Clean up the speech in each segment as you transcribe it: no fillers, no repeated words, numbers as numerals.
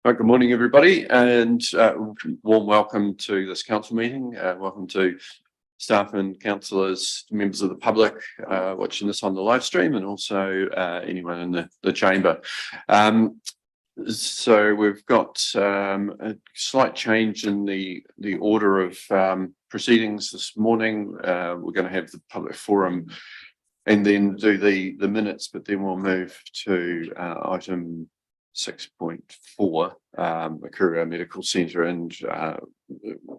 Good morning, everybody, and warm welcome to this council meeting. Welcome to staff and councillors, members of the public watching this on the live stream, and also anyone in the chamber. So we've got a slight change in the order of proceedings this morning. We're going to have the public forum and then do the minutes, but then we'll move to item 6.4, the Kuria Medical Centre, and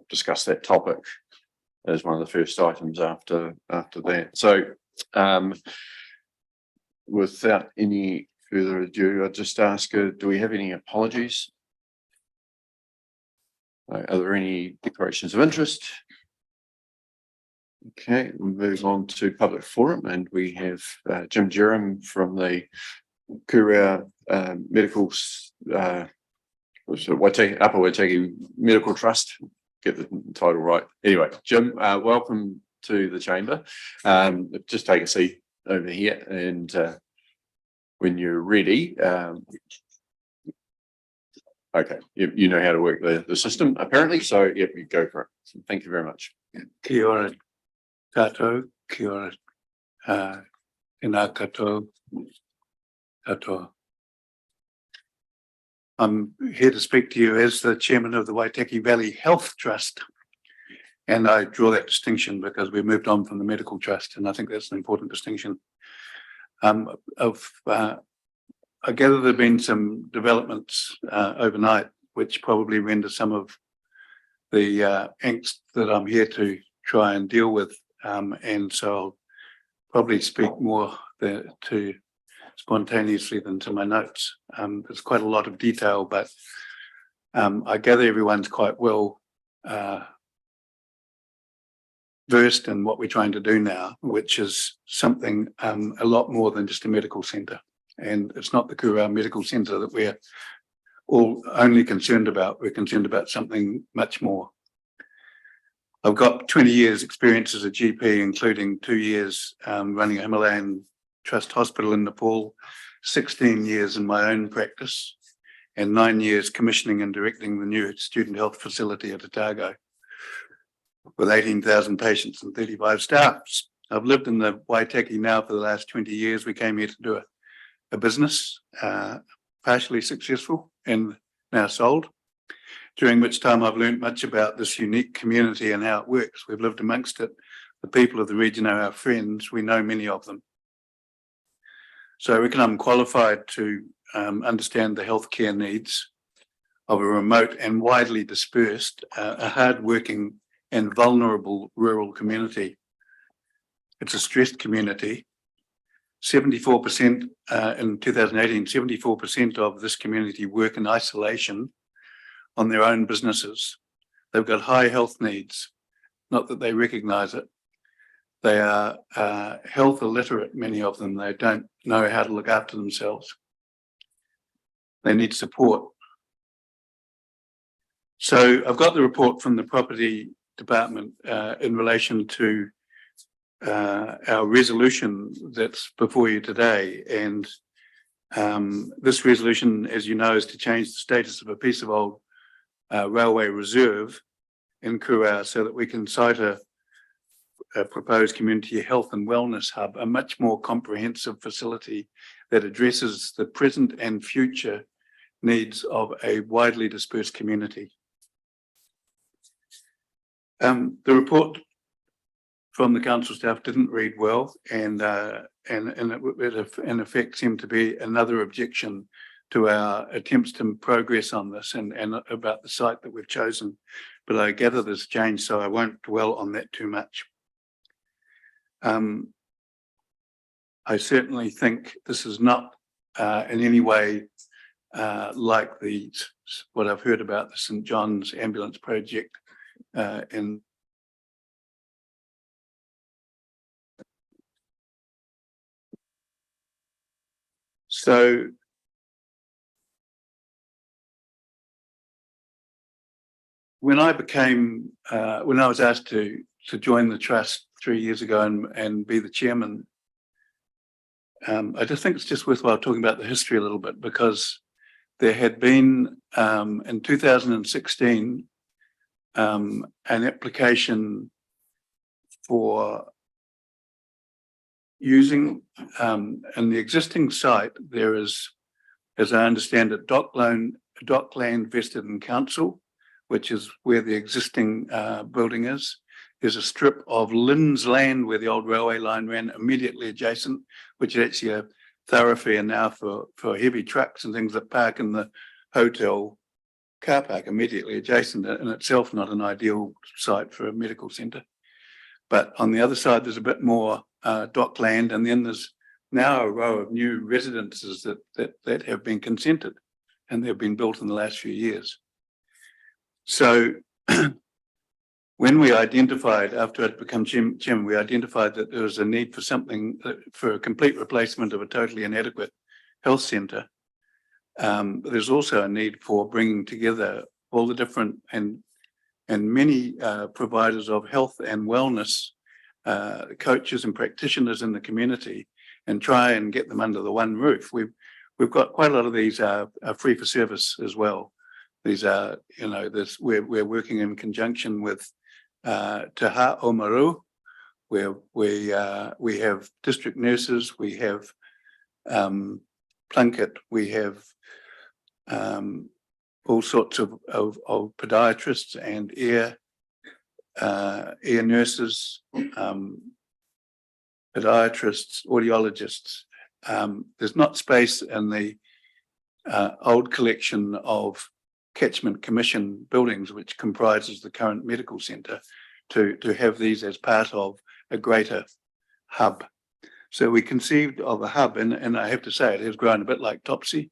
discuss that topic as one of the first items after that. So without any further ado, I'd just ask, do we have any apologies? Are there any declarations of interest? Okay, we'll move on to public forum, and we have Jim Jerram from the Kuria Medical Upper Waitaki Medical Trust. Get the title right. Anyway, Jim, welcome to the chamber. Just take a seat over here, and when you're ready, okay, you know how to work the system apparently, so yep, you go for it. So thank you very much. Kia ora tātou, kia ora tēnā katoa. I'm here to speak to you as the chairman of the Waitaki Valley Health Trust, and I draw that distinction because we moved on from the medical trust, and I think that's an important distinction. I gather there have been some developments overnight which probably render some of the angst that I'm here to try and deal with, and so I'll probably speak more to spontaneously than to my notes. There's quite a lot of detail, but I gather everyone's quite well versed in what we're trying to do now, which is something a lot more than just a medical centre. And it's not the Kuria Medical Centre that we're all only concerned about. We're concerned about something much more. I've got 20 years experience as a GP, including 2 years running a Himalayan Trust Hospital in Nepal, 16 years in my own practice, and 9 years commissioning and directing the new student health facility at Otago with 18,000 patients and 35 staffs. I've lived in the Waitaki now for the last 20 years. We came here to do a business, partially successful and now sold, during which time I've learned much about this unique community and how it works. We've lived amongst it. The people of the region are our friends. We know many of them. So I reckon I'm qualified to understand the healthcare needs of a remote and widely dispersed, a hard-working and vulnerable rural community. It's a stressed community. 74% in 2018, 74% of this community work in isolation on their own businesses. They've got high health needs, not that they recognise it. They are health illiterate, many of them. They don't know how to look after themselves. They need support. So I've got the report from the property department in relation to our resolution that's before you today. And this resolution, as you know, is to change the status of a piece of old railway reserve in Kuria so that we can site a proposed community health and wellness hub, a much more comprehensive facility that addresses the present and future needs of a widely dispersed community. The report from the council staff didn't read well, and it in effect seemed to be another objection to our attempts to progress on this and about the site that we've chosen. But I gather there's change, so I won't dwell on that too much. I certainly think this is not in any way like what I've heard about the St. John's ambulance project in so when I was asked to join the trust 3 years ago and be the chairman, I just think it's just worthwhile talking about the history a little bit, because there had been in 2016 an application for using in the existing site. There is, as I understand it, dockland vested in council, which is where the existing building is. There's a strip of Lynn's land where the old railway line ran immediately adjacent, which is actually a thoroughfare now for heavy trucks and things that park in the hotel car park immediately adjacent, in itself not an ideal site for a medical centre. But on the other side, there's a bit more dock land, and then there's now a row of new residences that have been consented, and they've been built in the last few years. So when we identified, after I'd become chairman, we identified that there was a need for something, for a complete replacement of a totally inadequate health centre. There's also a need for bringing together all the different and many providers of health and wellness, coaches and practitioners in the community, and try and get them under the one roof. We've got quite a lot of these are free for service as well. These are, we're working in conjunction with Te Ha Omaru, where we have district nurses, we have Plunkett, we have all sorts of podiatrists and ear nurses, podiatrists, audiologists. There's not space in the old collection of catchment commission buildings, which comprises the current medical centre, to have these as part of a greater hub. So we conceived of a hub, and I have to say it has grown a bit like Topsy,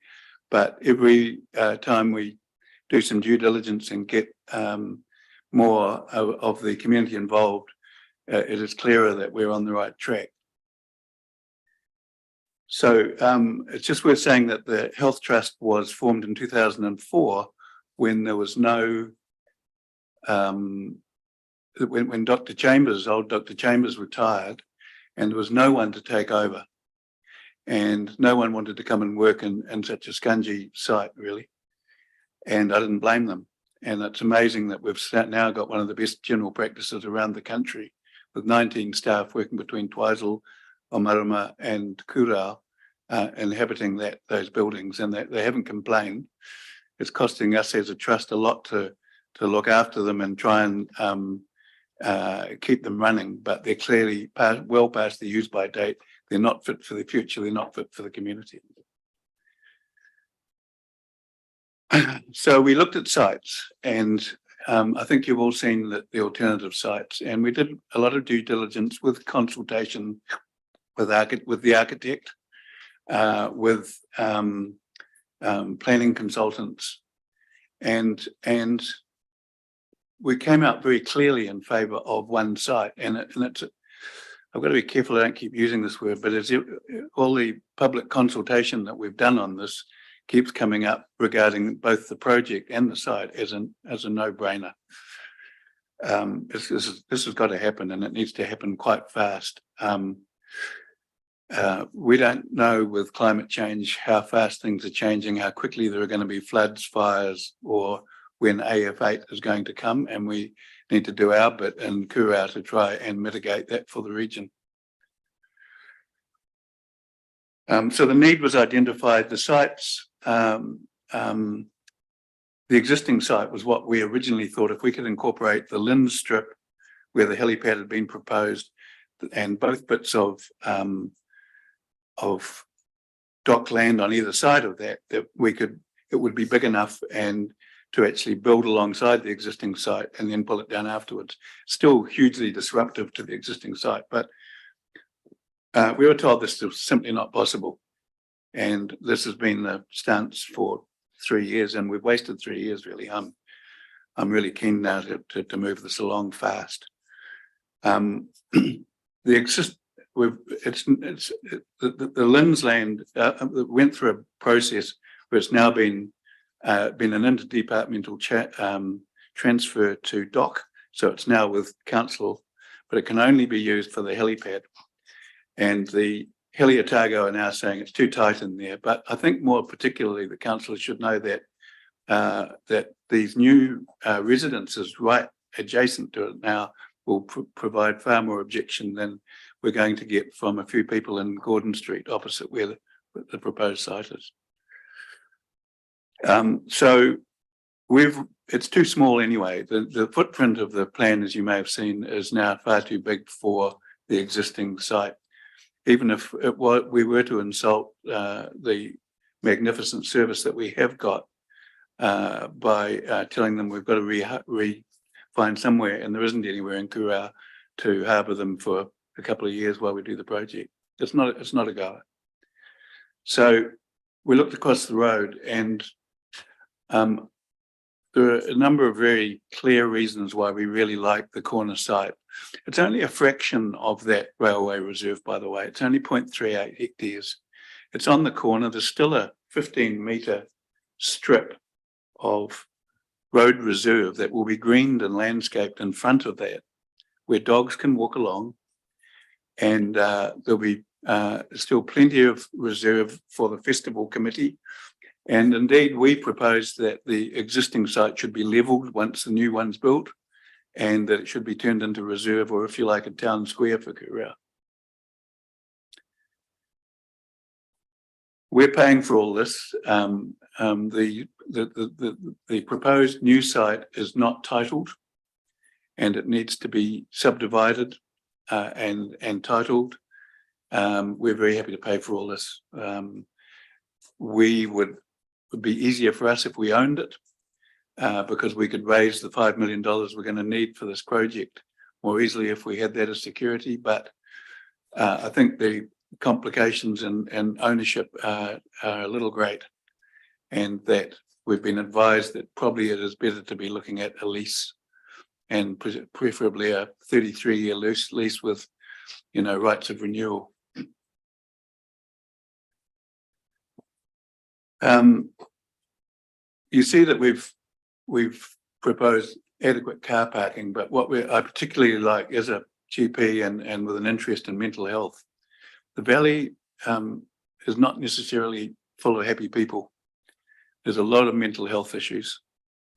but every time we do some due diligence and get more of the community involved, it is clearer that we're on the right track. So it's just worth saying that the Health Trust was formed in 2004 when there was no, when Dr. Chambers, old Dr. Chambers retired, and there was no one to take over. And no one wanted to come and work in such a scungy site, really. And I didn't blame them. And it's amazing that we've now got one of the best general practices around the country, with 19 staff working between Twizel, Omarama and Kurau, inhabiting those buildings, and they haven't complained. It's costing us as a trust a lot to look after them and try and keep them running, but they're clearly well past the use by date. They're not fit for the future. They're not fit for the community. So we looked at sites, and I think you've all seen the alternative sites, and we did a lot of due diligence with consultation with the architect, with planning consultants, and we came out very clearly in favour of one site, and it's. I've got to be careful I don't keep using this word, but as all the public consultation that we've done on this keeps coming up regarding both the project and the site as a no-brainer. This has got to happen, and it needs to happen quite fast. We don't know with climate change how fast things are changing, how quickly there are going to be floods, fires, or when AF8 is going to come, and we need to do our bit in Kurau to try and mitigate that for the region. So the need was identified. The sites, the existing site was what we originally thought, if we could incorporate the Lynn strip where the helipad had been proposed, and both bits of dock land on either side of that it would be big enough and to actually build alongside the existing site and then pull it down afterwards. Still hugely disruptive to the existing site, but we were told this was simply not possible. And this has been the stance for 3 years, and we've wasted 3 years, really. I'm really keen now to move this along fast. The Lynn's land went through a process where it's now been an interdepartmental transfer to DOC, so it's now with council, but it can only be used for the helipad. And the Otago are now saying it's too tight in there, but I think more particularly the councillors should know that that these new residences right adjacent to it now will provide far more objection than we're going to get from a few people in Gordon Street opposite where the proposed site is. So it's too small anyway. The footprint of the plan, as you may have seen, is now far too big for the existing site. Even if we were to insult the magnificent service that we have got by telling them we've got to find somewhere, and there isn't anywhere in Kurau to harbour them for a couple of years while we do the project. It's not a goer. So we looked across the road, and there are a number of very clear reasons why we really like the corner site. It's only a fraction of that railway reserve, by the way. It's only 0.38 hectares. It's on the corner. There's still a 15-metre strip of road reserve that will be greened and landscaped in front of that, where dogs can walk along, and there'll be still plenty of reserve for the festival committee. And indeed, we propose that the existing site should be levelled once the new one's built, and that it should be turned into reserve, or if you like, a town square for Kurau. We're paying for all this. The proposed new site is not titled, and it needs to be subdivided and titled. We're very happy to pay for all this. Would be easier for us if we owned it, because we could raise the $5 million we're going to need for this project more easily if we had that as security. But I think the complications and ownership are a little great, and that we've been advised that probably it is better to be looking at a lease, and preferably a 33-year lease with, rights of renewal. You see that we've proposed adequate car parking, but what I particularly like as a GP and with an interest in mental health, the valley is not necessarily full of happy people. There's a lot of mental health issues.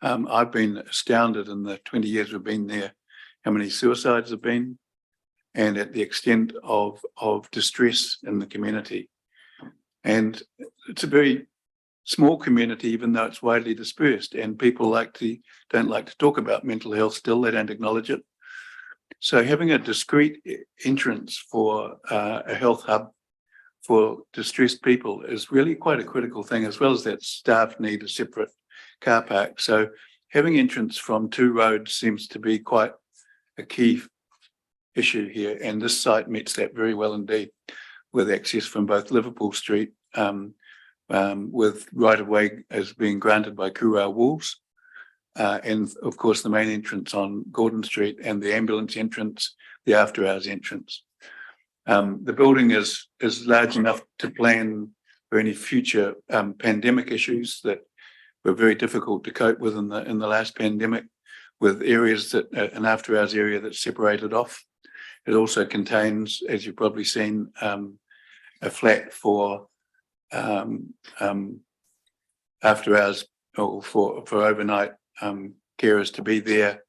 I've been astounded in the 20 years we've been there, how many suicides have been, and at the extent of distress in the community. And it's a very small community, even though it's widely dispersed, and people don't like to talk about mental health still. They don't acknowledge it. So having a discrete entrance for a health hub for distressed people is really quite a critical thing, as well as that staff need a separate car park. So having entrance from two roads seems to be quite a key issue here, and this site meets that very well indeed, with access from both Liverpool Street, with right-of-way as being granted by Kurau Wolves, and of course the main entrance on Gordon Street, and the ambulance entrance, the after-hours entrance. The building is large enough to plan for any future pandemic issues that were very difficult to cope with in the last pandemic, with areas that an after-hours area that's separated off. It also contains, as you've probably seen, a flat for after hours or for overnight carers to be there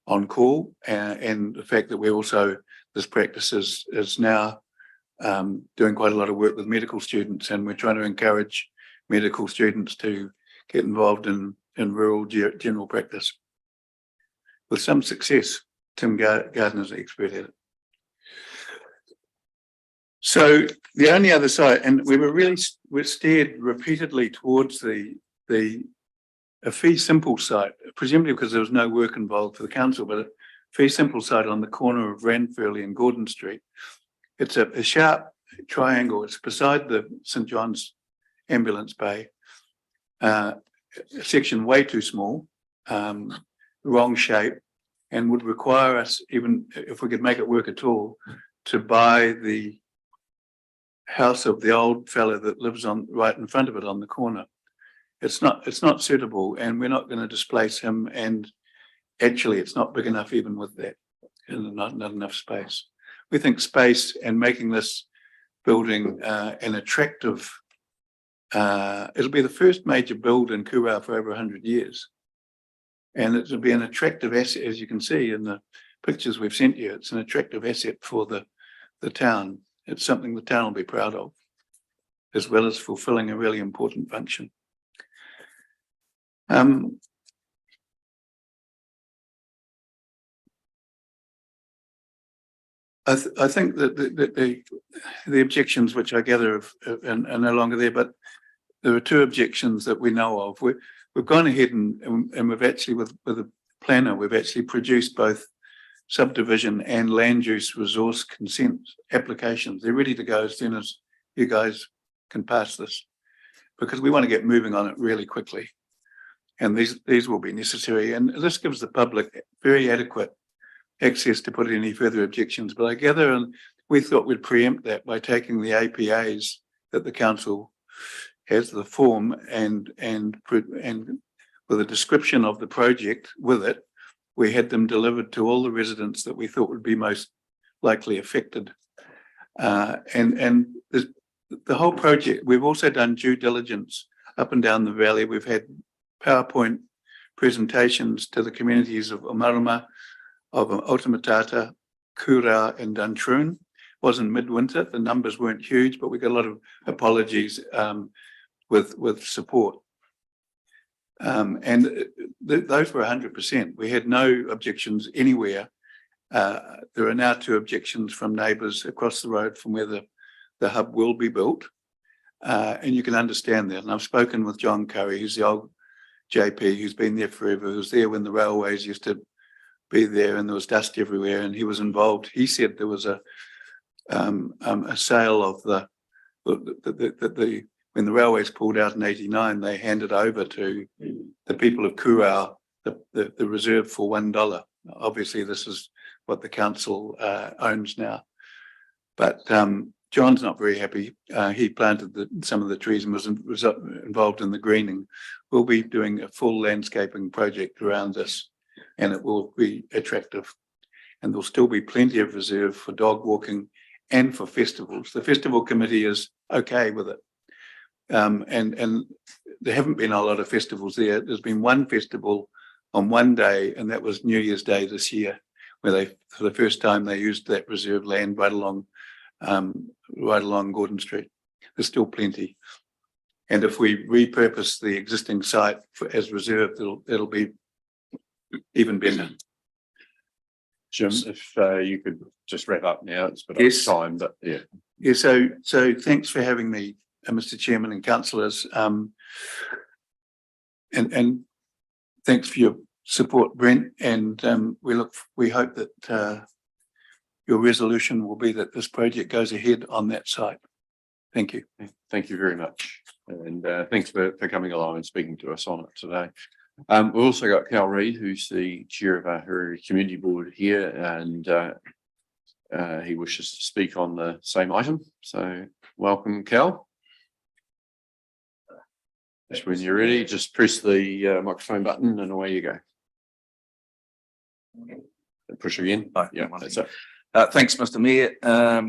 on call, and the fact that this practice is now doing quite a lot of work with medical students, and we're trying to encourage medical students to get involved in rural general practice with some success. Tim Gardner's an expert at it. So the only other site, and we're steered repeatedly towards a fee simple site, presumably because there was no work involved for the council, but a fee simple site on the corner of Ranfurly and Gordon Street. It's a sharp triangle. It's beside the St. John's ambulance bay. A section way too small, wrong shape, and would require us, even if we could make it work at all, to buy the house of the old fellow that lives on right in front of it on the corner. It's not suitable, and we're not going to displace him, and actually it's not big enough even with that, and not enough space. We think space and making this building an attractive, it'll be the first major build in Kura for over 100 years. And it'll be an attractive asset, as you can see in the pictures we've sent you. It's an attractive asset for the town. It's something the town will be proud of, as well as fulfilling a really important function. I think that the objections, which I gather are no longer there, but there are two objections that we know of. We've gone ahead and we've actually, with a planner, we've actually produced both subdivision and land use resource consent applications. They're ready to go as soon as you guys can pass this, because we want to get moving on it really quickly. And these will be necessary. And this gives the public very adequate access to put any further objections. But I gather, and we thought we'd preempt that by taking the APAs that the council has, the form, and with a description of the project with it, we had them delivered to all the residents that we thought would be most likely affected. And the whole project, we've also done due diligence up and down the valley. We've had PowerPoint presentations to the communities of Omarama, of Otamatata, Kura and Duntroon. Wasn't midwinter, the numbers weren't huge, but we got a lot of apologies with support. Those were 100%. We had no objections anywhere. There are now 2 objections from neighbours across the road from where the hub will be built. And you can understand that. And I've spoken with John Curry, who's the old JP, who's been there forever, who was there when the railways used to be there and there was dust everywhere, and he was involved. He said there was a sale of when the railways pulled out in '89, they handed over to the people of Kura the reserve for $1. Obviously, this is what the council owns now. But John's not very happy. He planted some of the trees and was involved in the greening. We'll be doing a full landscaping project around this, and it will be attractive. And there'll still be plenty of reserve for dog walking and for festivals. The festival committee is okay with it. And there haven't been a lot of festivals there. There's been one festival on one day, and that was New Year's Day this year, where they, for the first time, they used that reserve land right along Gordon Street. There's still plenty. And if we repurpose the existing site as reserve, it'll be even better. Jim, if you could just wrap up now, it's a bit of time, but yeah. Yeah, so thanks for having me, Mr. Chairman and councillors, and thanks for your support, Brent. And we hope that your resolution will be that this project goes ahead on that site. Thank you. Thank you very much, and thanks for coming along and speaking to us on it today. We've also got Cal Reid, who's the chair of our Huriri Community Board here, and he wishes to speak on the same item. So welcome, Cal. Just when you're ready, just press the microphone button and away you go. Push again. Yeah, that's it. Thanks, Mr. Mayor,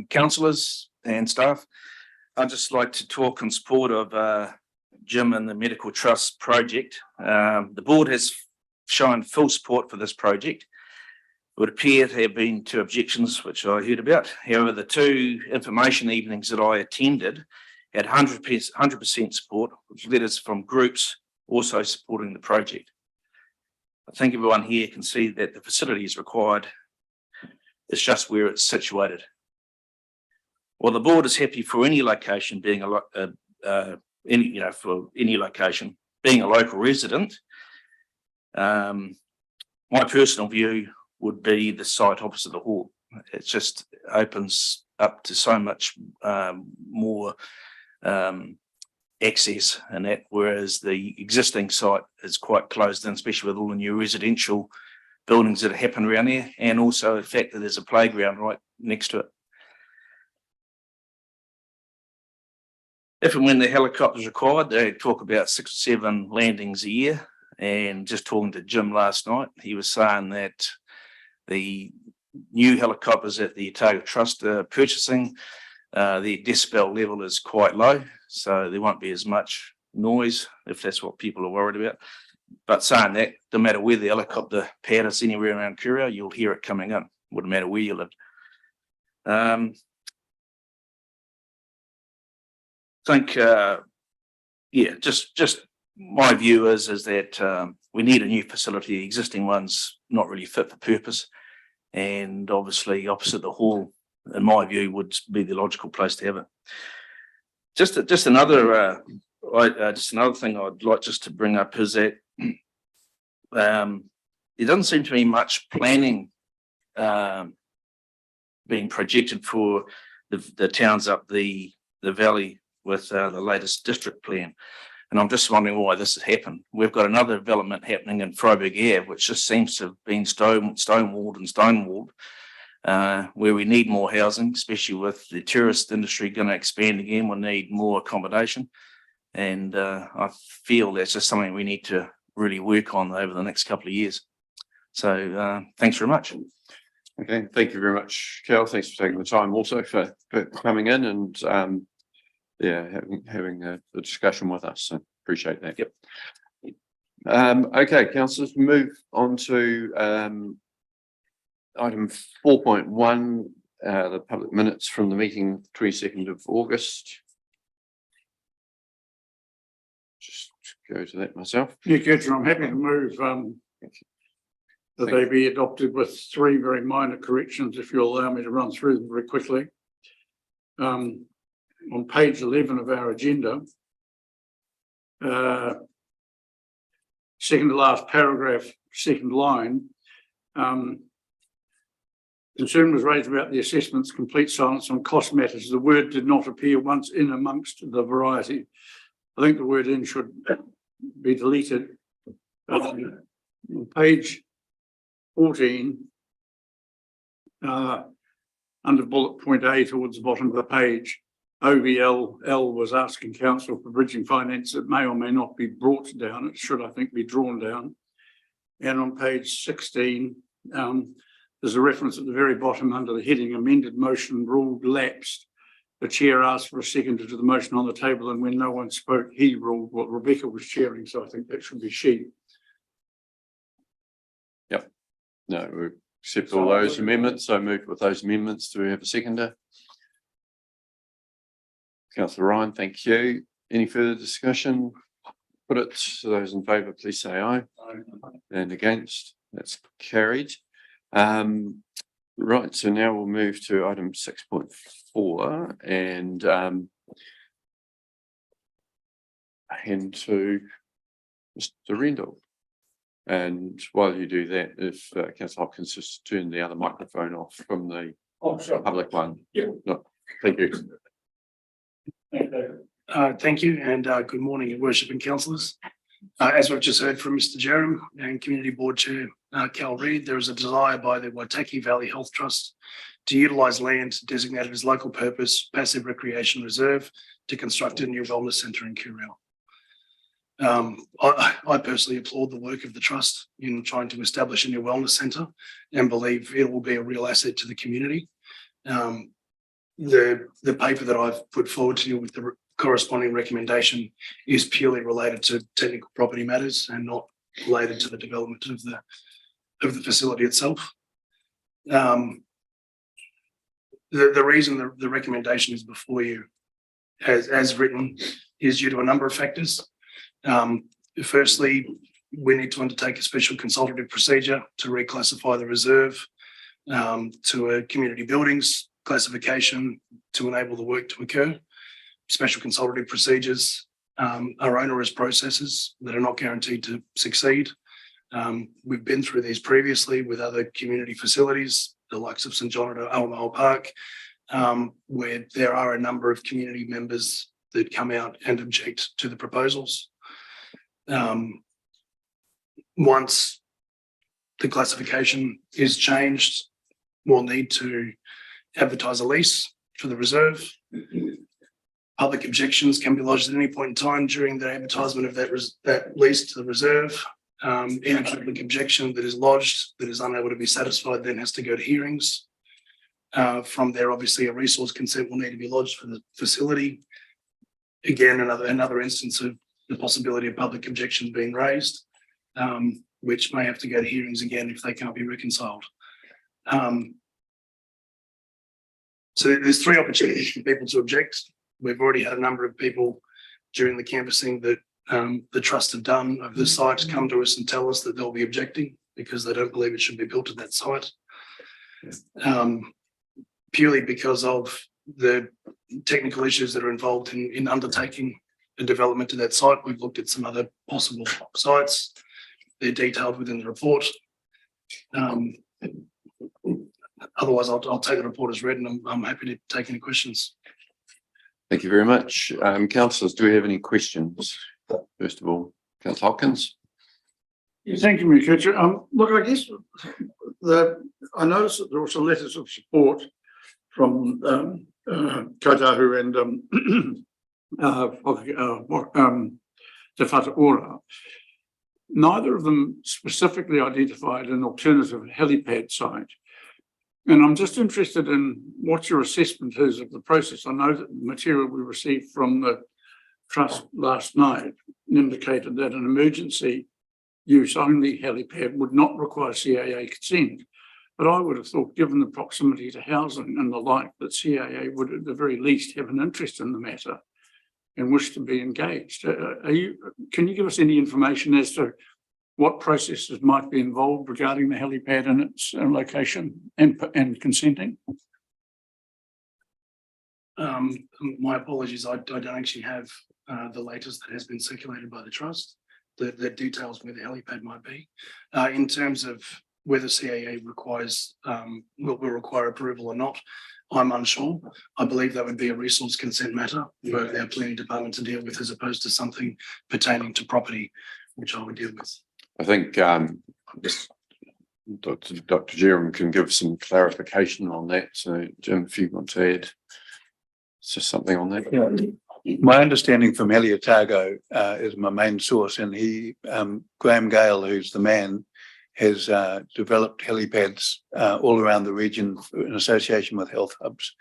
councillors and staff. I'd just like to talk in support of Jim and the Medical Trust project. The board has shown full support for this project. It would appear there have been 2 objections, which I heard about. However, the 2 information evenings that I attended had 100% support, with letters from groups also supporting the project. I think everyone here can see that the facility is required. It's just where it's situated. While the board is happy for any location being for any location being a local resident, my personal view would be the site opposite the hall. It just opens up to so much more access and that, whereas the existing site is quite closed in, especially with all the new residential buildings that have happened around there, and also the fact that there's a playground right next to it. If and when the helicopter is required, they talk about 6 or 7 landings a year. And just talking to Jim last night, he was saying that the new helicopters that the Waitaki Trust are purchasing the decibel level is quite low, so there won't be as much noise if that's what people are worried about. But saying that, no matter where the helicopter pad is anywhere around Curio, you'll hear it coming up, wouldn't matter where you live. Think, yeah, just my view is that we need a new facility. The existing one's not really fit for purpose, and obviously opposite the hall, in my view, would be the logical place to have it. Just another thing I'd like just to bring up is that there doesn't seem to be much planning being projected for the towns up the valley with the latest district plan. And I'm just wondering why this has happened. We've got another development happening in Freiburg Ave, which just seems to have been stonewalled, where we need more housing, especially with the tourist industry going to expand again. We'll need more accommodation. And I feel that's just something we need to really work on over the next couple of years. So thanks very much. Okay, thank you very much, Cal. Thanks for taking the time also for coming in and yeah, having a discussion with us. So appreciate that. Yep. Okay, councillors, move on to item 4.1, the public minutes from the meeting 22nd of August. Just go to that myself. Yeah, Councillor, I'm happy to move that they be adopted with 3 very minor corrections, if you'll allow me to run through them very quickly. On page 11 of our agenda, second to last paragraph, second line, concern was raised about the assessment's complete silence on cost matters. The word did not appear once in amongst the variety. I think the word in should be deleted. On page 14, under bullet point A towards the bottom of the page, OVL was asking council for bridging finance that may or may not be brought down. It should, I think, be drawn down. And on page 16, there's a reference at the very bottom under the heading amended motion ruled lapsed. The chair asked for a seconder to the motion on the table, and when no one spoke, he ruled. Well, Rebecca was chairing, so I think that should be she. Yep. No, we accept all those amendments. So move with those amendments. Do we have a seconder? Councillor Ryan, thank you. Any further discussion? Put it to those in favour, please say aye. Aye. And against, that's carried. Right, so now we'll move to item 6.4 and hand to Mr. Rendell. And while you do that, if Councillor Hopkins just turn the other microphone off from the public one. Yeah. No, thank you. Thank you, and good morning, your worship and councillors. As we've just heard from Mr. Jerem and Community Board Chair Cal Reid, there is a desire by the Waitaki Valley Health Trust to utilise land designated as local purpose passive recreation reserve to construct a new wellness centre in Curio. I personally applaud the work of the trust in trying to establish a new wellness centre and believe it will be a real asset to the community. The paper that I've put forward to you with the corresponding recommendation is purely related to technical property matters and not related to the development of the facility itself. The reason the recommendation is before you as written is due to a number of factors. Firstly, we need to undertake a special consultative procedure to reclassify the reserve to a community buildings classification to enable the work to occur. Special consultative procedures are onerous processes that are not guaranteed to succeed. We've been through these previously with other community facilities, the likes of St John at Almahal Park, where there are a number of community members that come out and object to the proposals. Once the classification is changed, we'll need to advertise a lease for the reserve. Public objections can be lodged at any point in time during the advertisement of that lease to the reserve. Any public objection that is lodged that is unable to be satisfied then has to go to hearings. From there, obviously, a resource consent will need to be lodged for the facility. Again, another instance of the possibility of public objection being raised, which may have to go to hearings again if they can't be reconciled. So there's 3 opportunities for people to object. We've already had a number of people during the canvassing that the trust have done over the site come to us and tell us that they'll be objecting because they don't believe it should be built at that site. Purely because of the technical issues that are involved in undertaking the development of that site. We've looked at some other possible sites. They're detailed within the report. Otherwise, I'll take the report as read, and I'm happy to take any questions. Thank you very much. Councillors, do we have any questions? First of all, Councillor Hopkins. Yeah, thank you, Mr. Look, I guess I noticed that there were some letters of support from Kotahu and Te Whatu Ora. Neither of them specifically identified an alternative helipad site. And I'm just interested in what your assessment is of the process. I know that the material we received from the trust last night indicated that an emergency use only helipad would not require CAA consent. But I would have thought, given the proximity to housing and the like, that CAA would at the very least have an interest in the matter and wish to be engaged. Can you give us any information as to what processes might be involved regarding the helipad and its location and consenting? My apologies, I don't actually have the latest that has been circulated by the trust, the details where the helipad might be. In terms of whether CAA will require approval or not, I'm unsure. I believe that would be a resource consent matter for our planning department to deal with, as opposed to something pertaining to property, which I would deal with. I think Dr. Jerram can give some clarification on that. So, Jim, if you want to add just something on that. Yeah. My understanding from Eliotago is my main source, and Graham Gale, who's the man, has developed helipads all around the region in association with health hubs.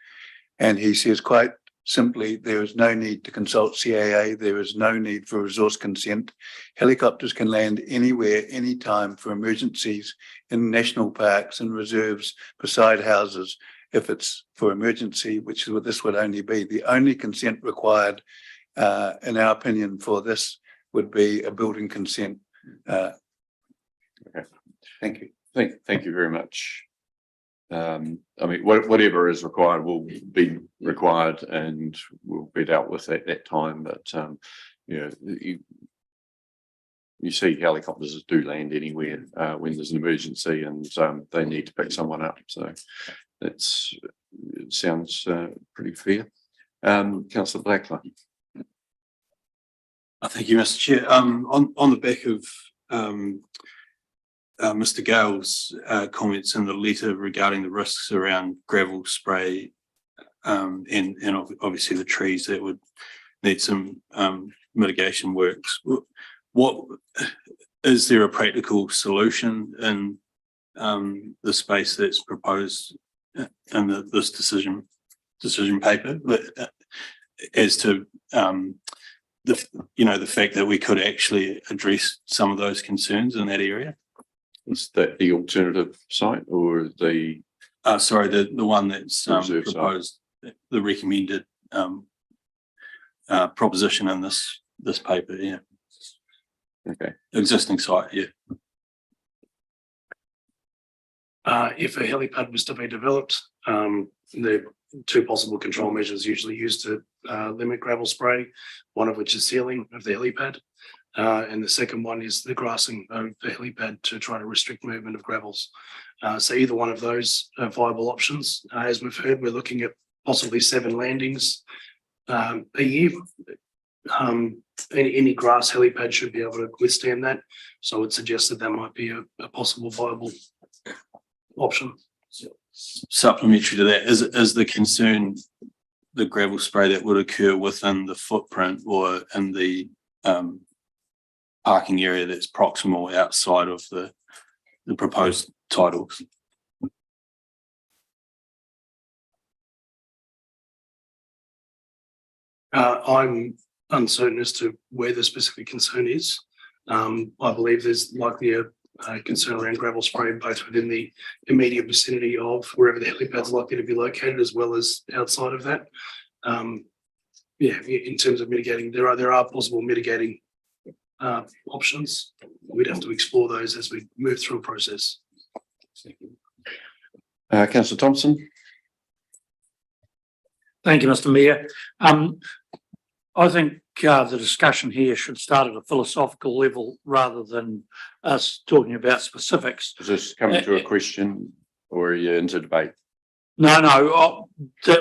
And he says quite simply, there is no need to consult CAA. There is no need for resource consent. Helicopters can land anywhere, anytime for emergencies in national parks and reserves beside houses. If it's for emergency, which is what this would only be, the only consent required, in our opinion, for this would be a building consent. Okay. Thank you. Thank you very much. I mean, whatever is required will be required and will be dealt with at that time. But you know, you see helicopters do land anywhere when there's an emergency and they need to pick someone up. So it sounds pretty fair. Councillor Blackler. Thank you, Mr. Chair. On the back of Mr. Gale's comments in the letter regarding the risks around gravel spray and obviously the trees that would need some mitigation works. What is there a practical solution in the space that's proposed in this decision paper as to the fact that we could actually address some of those concerns in that area? Is that the alternative site or the? Sorry, the one that's proposed, site. The recommended proposition in this paper, yeah. Okay. Existing site, yeah. If a helipad was to be developed, there are 2 possible control measures usually used to limit gravel spray, one of which is sealing of the helipad. And the second one is the grassing of the helipad to try to restrict movement of gravels. So either one of those are viable options. As we've heard, we're looking at possibly 7 landings a year. Any grass helipad should be able to withstand that. So I would suggest that might be a possible viable option. Supplementary to that, is the concern the gravel spray that would occur within the footprint or in the parking area that's proximal outside of the proposed titles? I'm uncertain as to where the specific concern is. I believe there's likely a concern around gravel spray both within the immediate vicinity of wherever the helipad's likely to be located, as well as outside of that. Yeah, in terms of mitigating, there are possible mitigating options. We'd have to explore those as we move through a process. Councillor Thompson. Thank you, Mr. Mayor. I think the discussion here should start at a philosophical level rather than us talking about specifics. Is this coming to a question or are you into debate? No,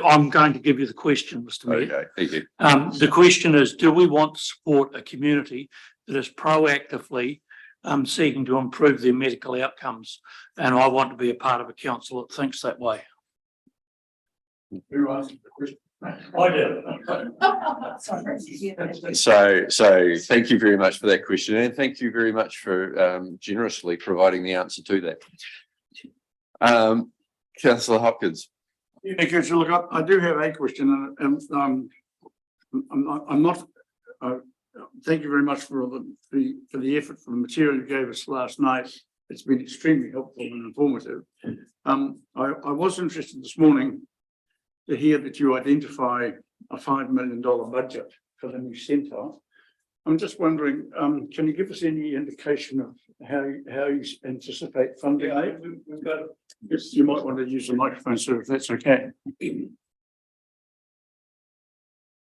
I'm going to give you the question, Mr. Mayor. Okay, thank you. The question is, do we want to support a community that is proactively seeking to improve their medical outcomes? And I want to be a part of a council that thinks that way. Who asked the question? I do. So thank you very much for that question, and thank you very much for generously providing the answer to that. Councillor Hopkins. Yeah, Councillor, look, I do have a question, and I'm not. Thank you very much for the effort, for the material you gave us last night. It's been extremely helpful and informative. I was interested this morning to hear that you identify a $5 million budget for the new centre. I'm just wondering, can you give us any indication of how you anticipate funding it? We've got. Yes, you might want to use the microphone, sir, if that's okay.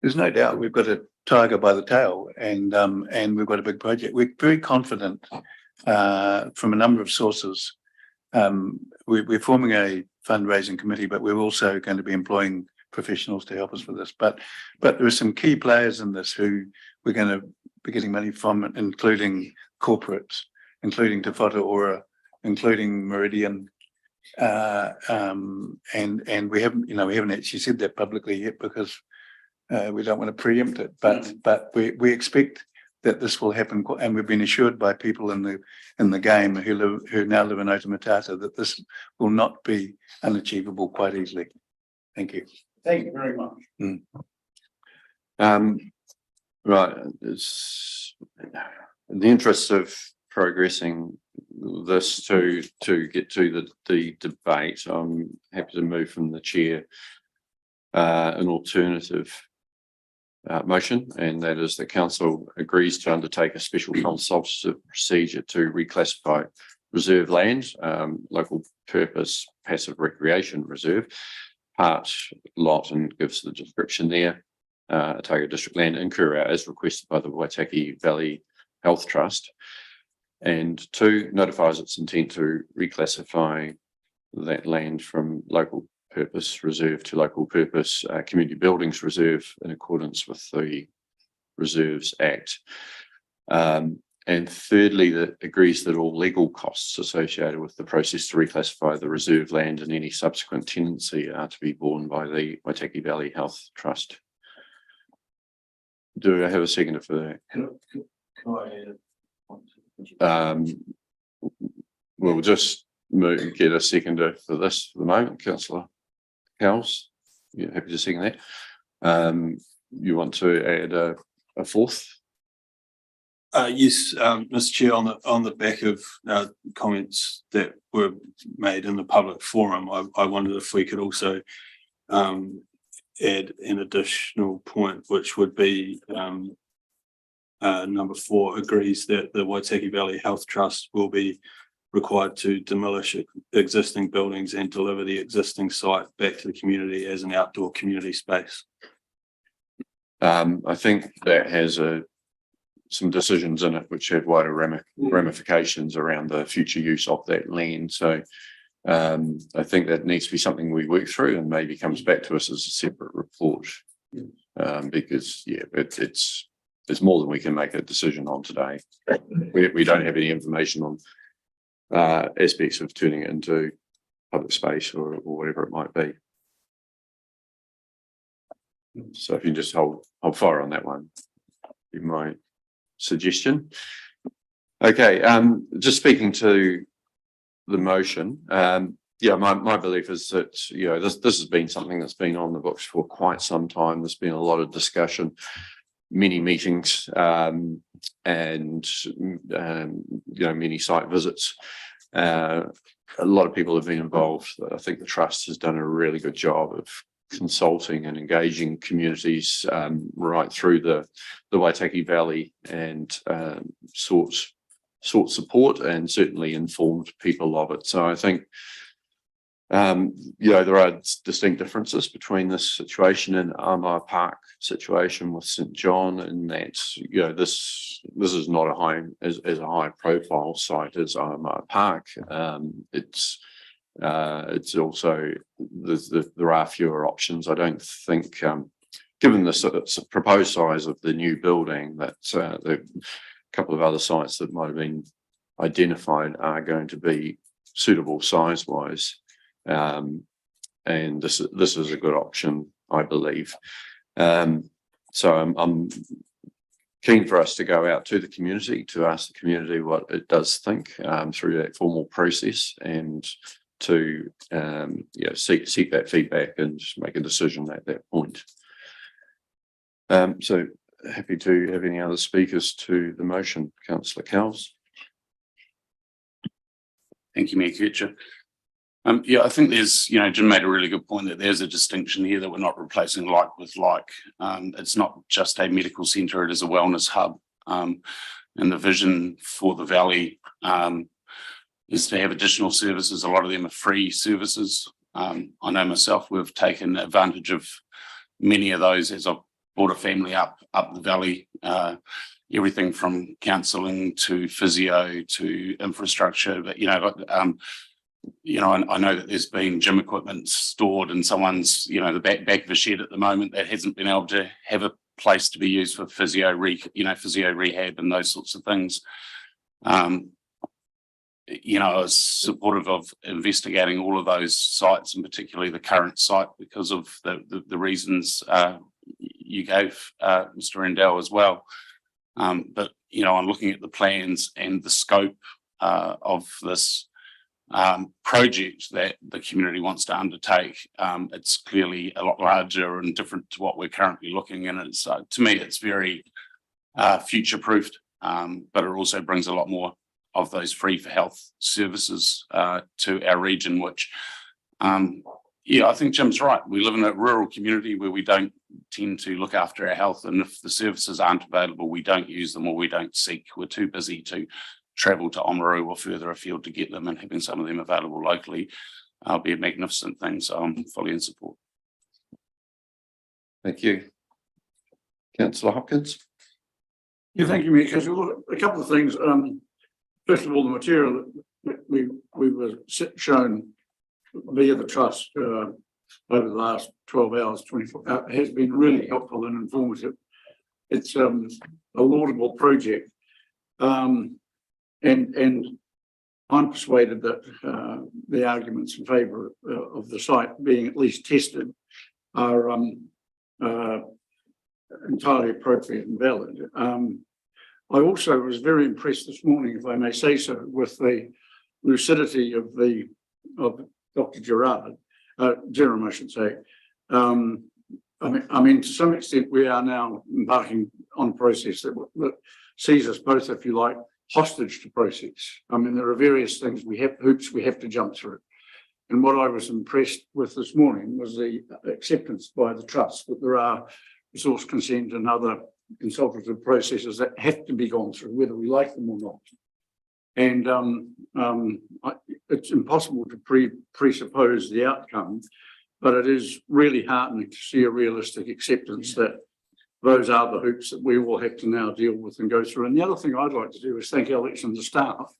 There's no doubt we've got a tiger by the tail, and we've got a big project. We're very confident from a number of sources. We're forming a fundraising committee, but we're also going to be employing professionals to help us with this. But there are some key players in this who we're going to be getting money from, including corporates, including Te Whatu Ora, including Meridian. And we haven't actually said that publicly yet because we don't want to preempt it. But we expect that this will happen, and we've been assured by people in the game who now live in Otamatata that this will not be unachievable quite easily. Thank you. Thank you very much. Right, it's in the interest of progressing this to get to the debate. I'm happy to move from the chair an alternative motion, and that is the council agrees to undertake a special consultative procedure to reclassify reserve land, local purpose passive recreation reserve, part lot, and gives the description there, Waitaki District land in Kura as requested by the Waitaki Valley Health Trust, and 2, notifies its intent to reclassify that land from local purpose reserve to local purpose community buildings reserve in accordance with the Reserves Act. And thirdly, that agrees that all legal costs associated with the process to reclassify the reserve land and any subsequent tenancy are to be borne by the Waitaki Valley Health Trust. Do I have a seconder for that? We'll just get a seconder for this for the moment. Councillor Cowles, you're happy to second that? You want to add a fourth? Yes, Mr. Chair, on the back of comments that were made in the public forum, I wondered if we could also add an additional point, which would be number 4 agrees that the Waitaki Valley Health Trust will be required to demolish existing buildings and deliver the existing site back to the community as an outdoor community space. I think that has some decisions in it which have wider ramifications around the future use of that land. So I think that needs to be something we work through and maybe comes back to us as a separate report, because it's more than we can make a decision on today. We don't have any information on aspects of turning it into public space or whatever it might be. So if you just hold fire on that one, be my suggestion. Okay, just speaking to the motion, yeah, my belief is that, you know, this has been something that's been on the books for quite some time. There's been a lot of discussion, many meetings, and you know, many site visits. A lot of people have been involved. I think the trust has done a really good job of consulting and engaging communities right through the Waitaki Valley, and sought support and certainly informed people of it. So I think you know, there are distinct differences between this situation and Armagh Park situation with St John, and that, you know, this is not as a high profile site as Armagh Park. It's also there are fewer options. I don't think, given the proposed size of the new building, that the couple of other sites that might have been identified are going to be suitable size wise. And this is a good option, I believe. So I'm keen for us to go out to the community to ask the community what it does think through that formal process, and to yeah, seek that feedback and just make a decision at that point. So happy to have any other speakers to the motion. Councillor Cowles. Thank you, Mayor Kircher. Yeah, I think there's, you know, Jim made a really good point that there's a distinction here that we're not replacing like with like. It's not just a medical centre, it is a wellness hub. And the vision for the Valley is to have additional services. A lot of them are free services. I know myself, we've taken advantage of many of those as I've brought a family up the Valley. Everything from counselling to physio to infrastructure, but you know, I know that there's been gym equipment stored in someone's, you know, the back of a shed at the moment that hasn't been able to have a place to be used for physio rehab and those sorts of things. You know, I was supportive of investigating all of those sites, and particularly the current site, because of the reasons you gave, Mr. Rendell, as well. But you know, I'm looking at the plans and the scope of this project that the community wants to undertake. It's clearly a lot larger and different to what we're currently looking in. It's to me, it's very future proofed, but it also brings a lot more of those free for health services to our region, which yeah, I think Jim's right. We live in a rural community where we don't tend to look after our health, and if the services aren't available, we don't use them or we don't seek. We're too busy to travel to Oamaru or further afield to get them, and having some of them available locally will be a magnificent thing. So I'm fully in support. Thank you. Councillor Hopkins. Yeah, thank you, Mayor. Because a couple of things. First of all, the material that we were shown via the trust over the last 12 hours, 24 hours, has been really helpful and informative. It's a laudable project. And I'm persuaded that the arguments in favour of the site being at least tested are entirely appropriate and valid. I also was very impressed this morning, if I may say so, with the lucidity of Dr. Jerome, I should say. I mean, to some extent, we are now embarking on a process that sees us both, if you like, hostage to process. I mean, there are various things hoops we have to jump through. And what I was impressed with this morning was the acceptance by the trust that there are resource consent and other consultative processes that have to be gone through, whether we like them or not. And it's impossible to presuppose the outcome, but it is really heartening to see a realistic acceptance that those are the hoops that we will have to now deal with and go through. And the other thing I'd like to do is thank Alex and the staff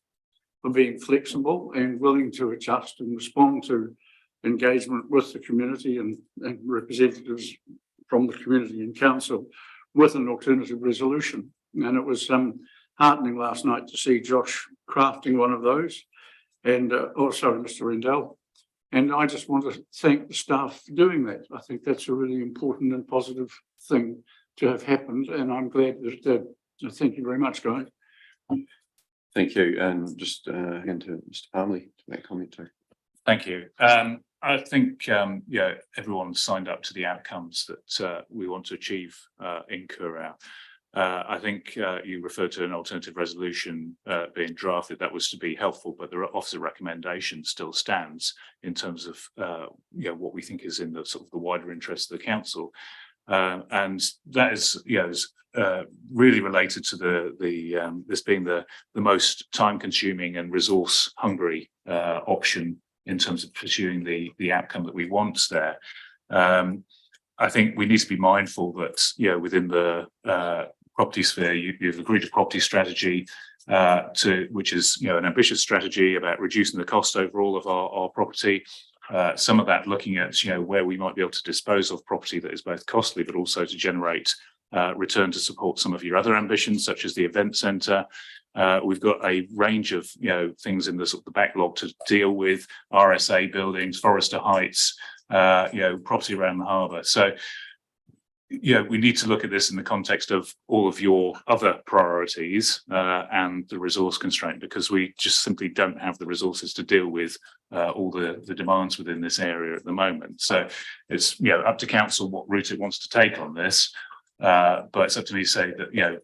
for being flexible and willing to adjust and respond to engagement with the community and representatives from the community and council with an alternative resolution. And it was heartening last night to see Josh crafting one of those, and also Mr. Rendell. And I just want to thank the staff for doing that. I think that's a really important and positive thing to have happened, and I'm glad that it did. So thank you very much, guys. Thank you. And just hand to Mr. Palmley to make comment too. Thank you. I think, everyone signed up to the outcomes that we want to achieve in Curragh. I think you referred to an alternative resolution being drafted. That was to be helpful, but the officer recommendation still stands in terms of what we think is in the sort of the wider interest of the council. And that is, really related to this being the most time-consuming and resource-hungry option in terms of pursuing the outcome that we want there. I think we need to be mindful that within the property sphere, you've agreed to property strategy, which is an ambitious strategy about reducing the cost overall of our property. Some of that looking at where we might be able to dispose of property that is both costly but also to generate return to support some of your other ambitions, such as the event centre. We've got a range of things in the sort of the backlog to deal with: RSA buildings, Forester Heights, property around the harbour. So we need to look at this in the context of all of your other priorities and the resource constraint, because we just simply don't have the resources to deal with all the demands within this area at the moment. So it's up to council what route it wants to take on this, but it's up to me to say that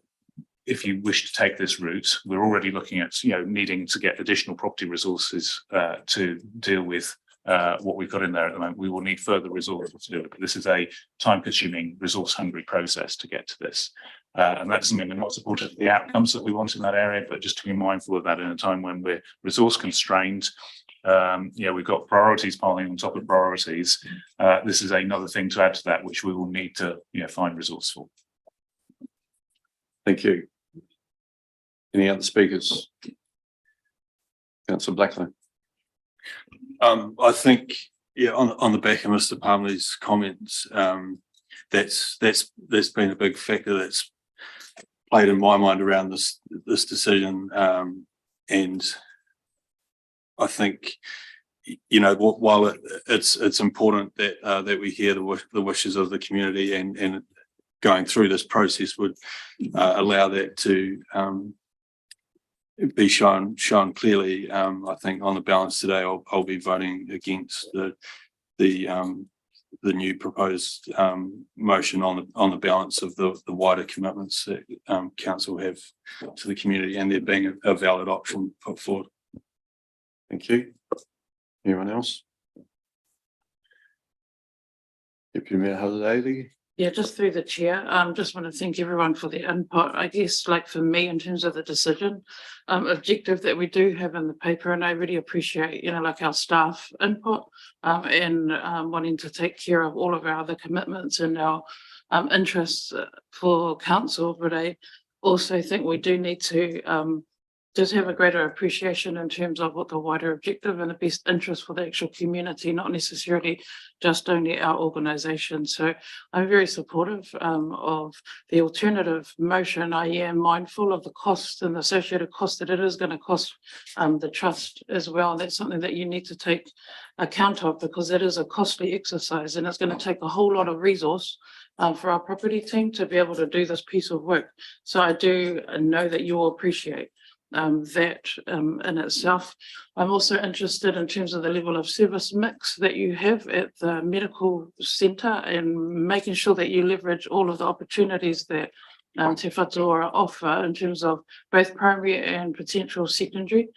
if you wish to take this route, we're already looking at needing to get additional property resources to deal with what we've got in there at the moment. We will need further resources to do it. But this is a time-consuming, resource-hungry process to get to this. And that doesn't mean we're not supportive of the outcomes that we want in that area, but just to be mindful of that in a time when we're resource constrained. We've got priorities piling on top of priorities. This is another thing to add to that, which we will need to find resource for. Thank you. Any other speakers? Councillor Blacklow. I think, on the back of Mr. Palmer's comments, that's been a big factor that's played in my mind around this decision. And I think, while it's important that we hear the wishes of the community, and going through this process would allow that to be shown clearly. I think on the balance today, I'll be voting against the new proposed motion on the balance of the wider commitments that council have to the community, and there being a valid option put forward. Thank you. Anyone else? Deputy Mayor Holiday. Yeah, just through the chair, just want to thank everyone for their input. I guess, like for me, in terms of the decision objective that we do have in the paper, and I really appreciate, like our staff input and wanting to take care of all of our other commitments and our interests for council. But I also think we do need to just have a greater appreciation in terms of what the wider objective and the best interest for the actual community, not necessarily just only our organisation. So I'm very supportive of the alternative motion. I am mindful of the costs and the associated costs that it is going to cost the trust as well. And that's something that you need to take account of, because it is a costly exercise and it's going to take a whole lot of resource for our property team to be able to do this piece of work. So I do know that you will appreciate that in itself. I'm also interested in terms of the level of service mix that you have at the medical centre, and making sure that you leverage all of the opportunities that Te Whatuora offer in terms of both primary and potential secondary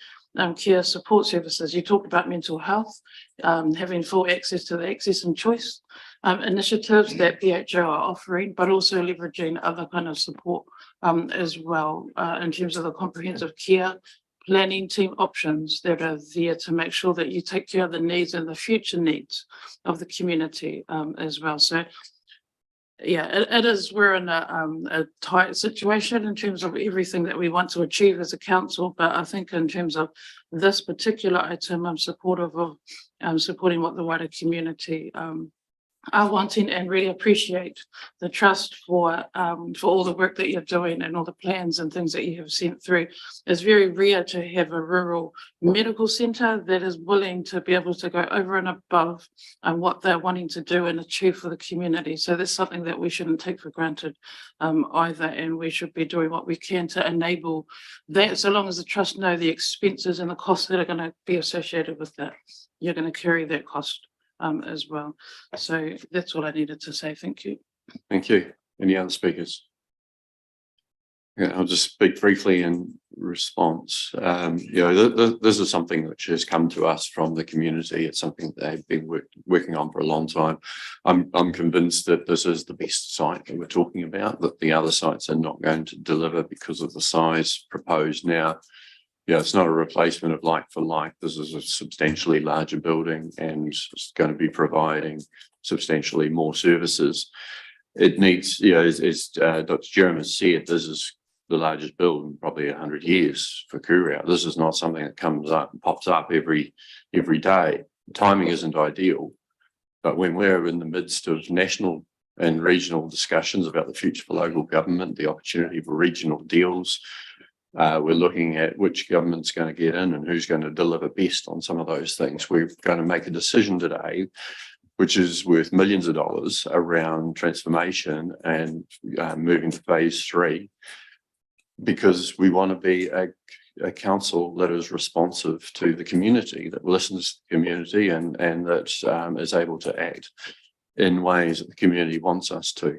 care support services. You talked about mental health, having full access to the access and choice initiatives that BHO are offering, but also leveraging other kind of support as well in terms of the comprehensive care planning team options that are there to make sure that you take care of the needs and the future needs of the community as well. So yeah, we're in a tight situation in terms of everything that we want to achieve as a council, but I think in terms of this particular item, I'm supportive of supporting what the wider community are wanting and really appreciate the trust for all the work that you're doing and all the plans and things that you have sent through. It's very rare to have a rural medical centre that is willing to be able to go over and above what they're wanting to do and achieve for the community. So that's something that we shouldn't take for granted either, and we should be doing what we can to enable that, so long as the trust know the expenses and the costs that are going to be associated with that. You're going to carry that cost as well. So that's all I needed to say. Thank you. Thank you. Any other speakers? Yeah, I'll just speak briefly in response. This is something which has come to us from the community. It's something they've been working on for a long time. I'm convinced that this is the best site that we're talking about, that the other sites are not going to deliver because of the size proposed now. Yeah, it's not a replacement of like for like. This is a substantially larger building and it's going to be providing substantially more services. It needs, as Dr. Jeremy said, this is the largest building in probably 100 years for Kuria. This is not something that comes up and pops up every day. Timing isn't ideal, but when we're in the midst of national and regional discussions about the future for local government, the opportunity for regional deals, we're looking at which government's going to get in and who's going to deliver best on some of those things. We're going to make a decision today, which is worth millions of dollars around transformation and moving to phase 3, because we want to be a council that is responsive to the community, that listens to the community and that is able to act in ways that the community wants us to.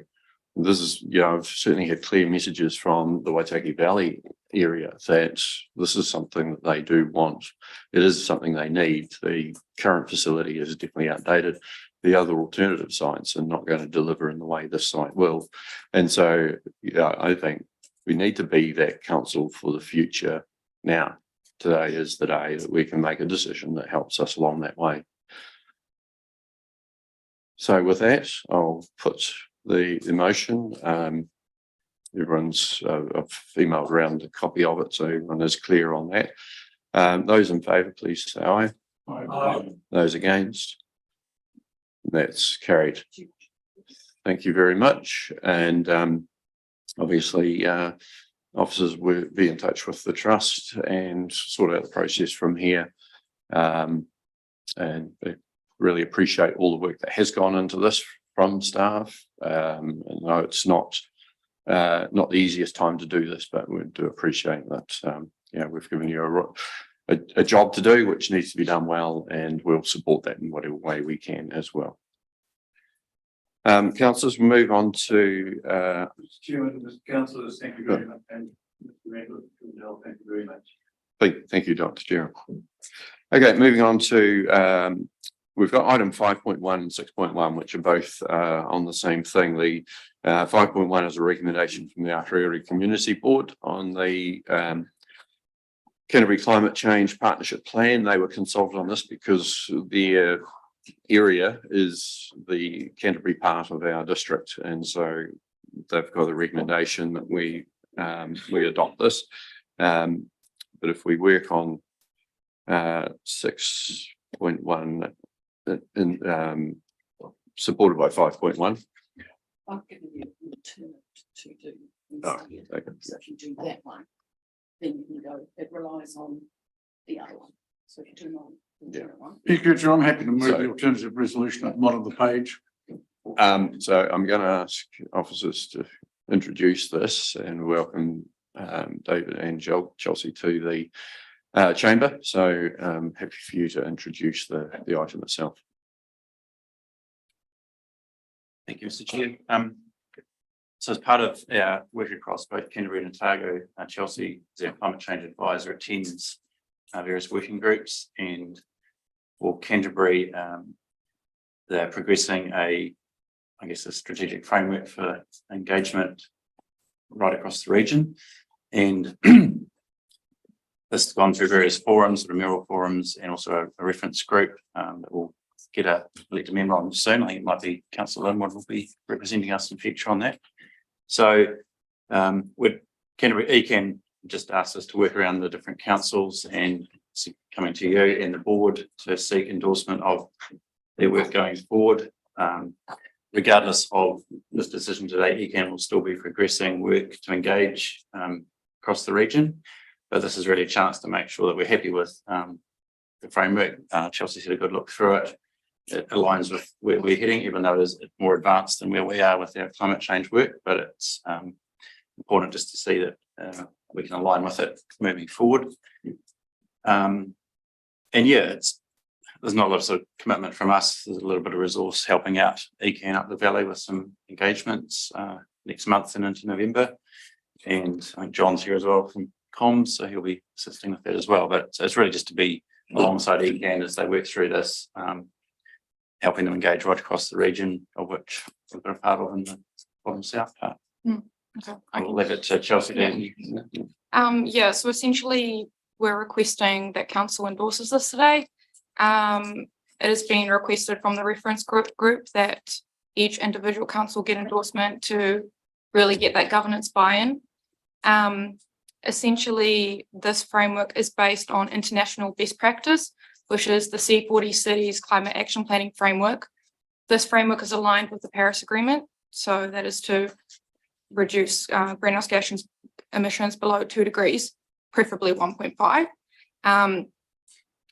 This is, I've certainly had clear messages from the Waitaki Valley area that this is something that they do want. It is something they need. The current facility is definitely outdated. The other alternative sites are not going to deliver in the way this site will. And so, I think we need to be that council for the future now. Today is the day that we can make a decision that helps us along that way. So with that, I'll put the motion. Everyone's I've emailed around a copy of it, so everyone is clear on that. Those in favour, please say aye. Aye. Those against? That's carried. Thank you very much. And obviously, officers will be in touch with the trust and sort out the process from here. And I really appreciate all the work that has gone into this from staff. No, it's not the easiest time to do this, but we do appreciate that. We've given you a job to do, which needs to be done well, and we'll support that in whatever way we can as well. Councillors, we'll move on to Mr. Chairman, Mr. Councillors, thank you very much. And Mr. Randall, thank you very much. Thank you, Dr. Gerald. Okay, moving on to we've got item 5.1 and 6.1, which are both on the same thing. The 5.1 is a recommendation from the Ahuriri Community Board on the Canterbury Climate Change Partnership Plan. They were consulted on this because their area is the Canterbury part of our district, and so they've got a recommendation that we adopt this. But if we work on 6.1 supported by 5.1. I've given you an alternative to do. Okay. So if you do that one, then you can go, it relies on the other one. So if you do one, one. I'm happy to move the alternative resolution at the bottom of the page. So I'm going to ask officers to introduce this and welcome David and Chelsea to the chamber. So happy for you to introduce the item itself. Thank you, Mr. Chair. So as part of our work across both Canterbury and Otago, Chelsea is our climate change advisor, attends various working groups, and for Canterbury, they're progressing a strategic framework for engagement right across the region. And this has gone through various forums, mural forums, and also a reference group that will get a elected member on soon. I think it might be Councillor Linwood will be representing us in future on that. So with Canterbury ECAN just asked us to work around the different councils and coming to you and the board to seek endorsement of their work going forward. Regardless of this decision today, ECAN will still be progressing work to engage across the region. But this is really a chance to make sure that we're happy with the framework. Chelsea's had a good look through it. It aligns with where we're heading, even though it is more advanced than where we are with our climate change work. But it's important just to see that we can align with it moving forward. And yeah, there's not a lot of sort of commitment from us. There's a little bit of resource helping out ECAN up the valley with some engagements next month and into November. And I think John's here as well from comms, so he'll be assisting with that as well. But it's really just to be alongside ECAN as they work through this, helping them engage right across the region, of which we've got a part of in the bottom south part. Okay. I'll leave it to Chelsea. Yeah, so essentially we're requesting that council endorses this today. It has been requested from the reference group that each individual council get endorsement to really get that governance buy-in. Essentially, this framework is based on international best practice, which is the C40 Cities Climate Action Planning Framework. This framework is aligned with the Paris Agreement, so that is to reduce greenhouse gas emissions below 2 degrees, preferably 1.5.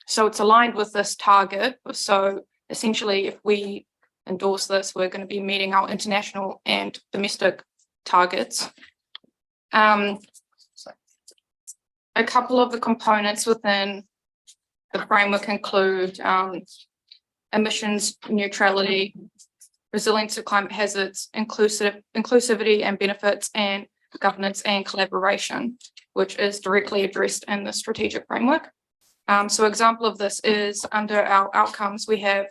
So it's aligned with this target. So essentially, if we endorse this, we're going to be meeting our international and domestic targets. A couple of the components within the framework include emissions neutrality, resilience to climate hazards, inclusivity and benefits, and governance and collaboration, which is directly addressed in the strategic framework. So example of this is under our outcomes, we have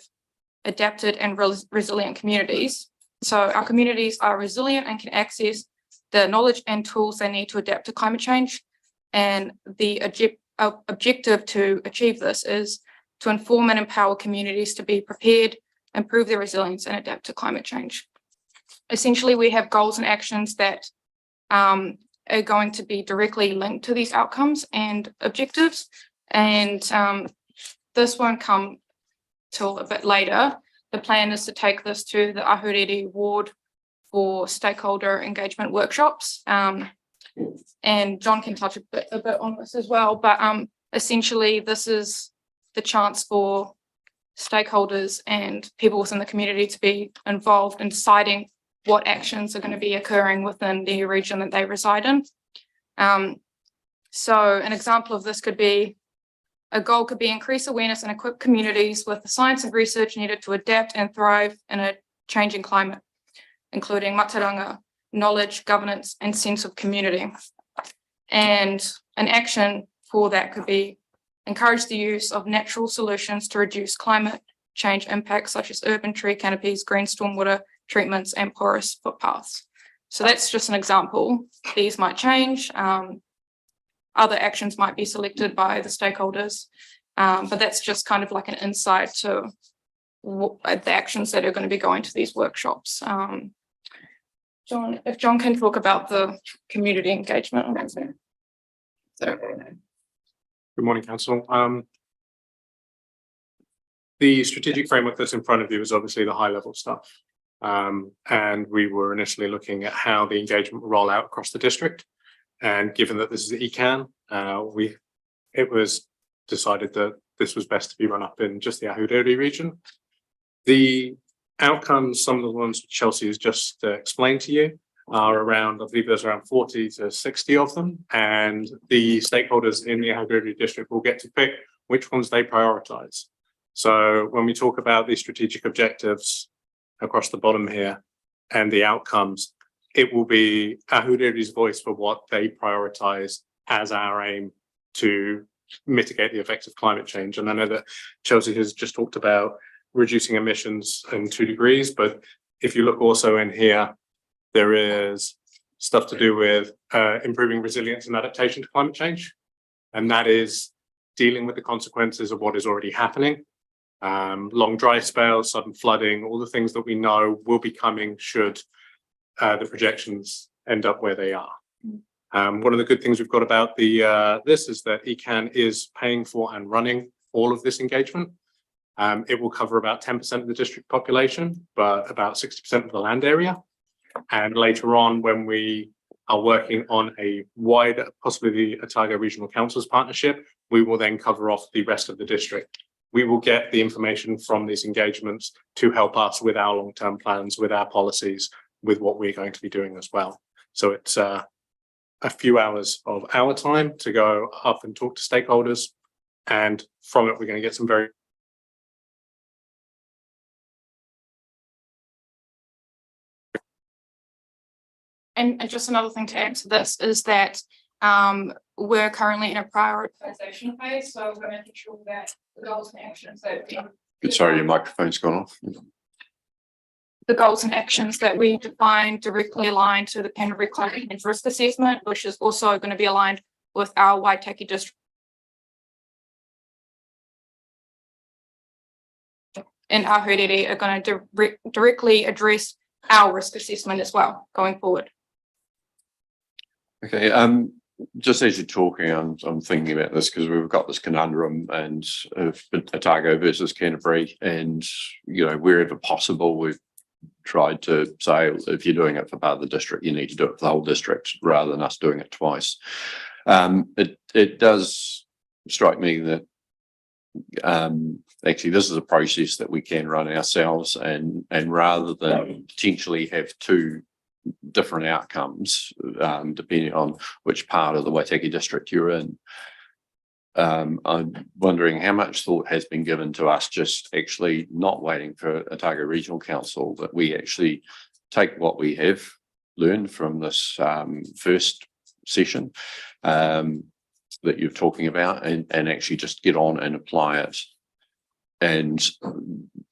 adapted and resilient communities. So our communities are resilient and can access the knowledge and tools they need to adapt to climate change. And the objective to achieve this is to inform and empower communities to be prepared, improve their resilience, and adapt to climate change. Essentially, we have goals and actions that are going to be directly linked to these outcomes and objectives. And this won't come till a bit later. The plan is to take this to the Ahuriri Award for stakeholder engagement workshops. And John can touch a bit on this as well, but essentially this is the chance for stakeholders and people within the community to be involved in deciding what actions are going to be occurring within the region that they reside in. So an example of this could be, a goal could be increase awareness and equip communities with the science and research needed to adapt and thrive in a changing climate, including mataranga, knowledge, governance, and sense of community. And an action for that could be encourage the use of natural solutions to reduce climate change impacts, such as urban tree canopies, green stormwater treatments, and porous footpaths. So that's just an example. These might change. Other actions might be selected by the stakeholders, but that's just kind of like an insight to the actions that are going to be going to these workshops. John, if John can talk about the community engagement. Good morning, Council. The strategic framework that's in front of you is obviously the high level stuff. And we were initially looking at how the engagement will roll out across the district. And given that this is ECAN, it was decided that this was best to be run up in just the Ahuriri region. The outcomes, some of the ones Chelsea has just explained to you, are around, I believe there's around 40 to 60 of them. And the stakeholders in the Ahuriri district will get to pick which ones they prioritize. So when we talk about these strategic objectives across the bottom here and the outcomes, it will be Ahuriri's voice for what they prioritize as our aim to mitigate the effects of climate change. And I know that Chelsea has just talked about reducing emissions in 2 degrees, but if you look also in here, there is stuff to do with improving resilience and adaptation to climate change. And that is dealing with the consequences of what is already happening. Long dry spells, sudden flooding, all the things that we know will be coming should the projections end up where they are. One of the good things we've got about this is that ECAN is paying for and running all of this engagement. It will cover about 10% of the district population, but about 60% of the land area. And later on, when we are working on a wider, possibly the Otago Regional Council's partnership, we will then cover off the rest of the district. We will get the information from these engagements to help us with our long-term plans, with our policies, with what we're going to be doing as well. So it's a few hours of our time to go up and talk to stakeholders. And from it, we're going to get some very And just another thing to add to this is that we're currently in a prioritization phase, so we're making sure that the goals and actions that Sorry, your microphone's gone off. the goals and actions that we define directly align to the Canterbury Climate Change Risk Assessment, which is also going to be aligned with our Waitaki District and Ahuriri are going to directly address our risk assessment as well going forward. Okay, just as you're talking, I'm thinking about this because we've got this conundrum and Otago versus Canterbury, and wherever possible, we've tried to say if you're doing it for part of the district, you need to do it for the whole district rather than us doing it twice. It does strike me that actually this is a process that we can run ourselves, and rather than potentially have two different outcomes depending on which part of the Waitaki district you're in, I'm wondering how much thought has been given to us just actually not waiting for Otago Regional Council, that we actually take what we have learned from this first session that you're talking about and actually just get on and apply it and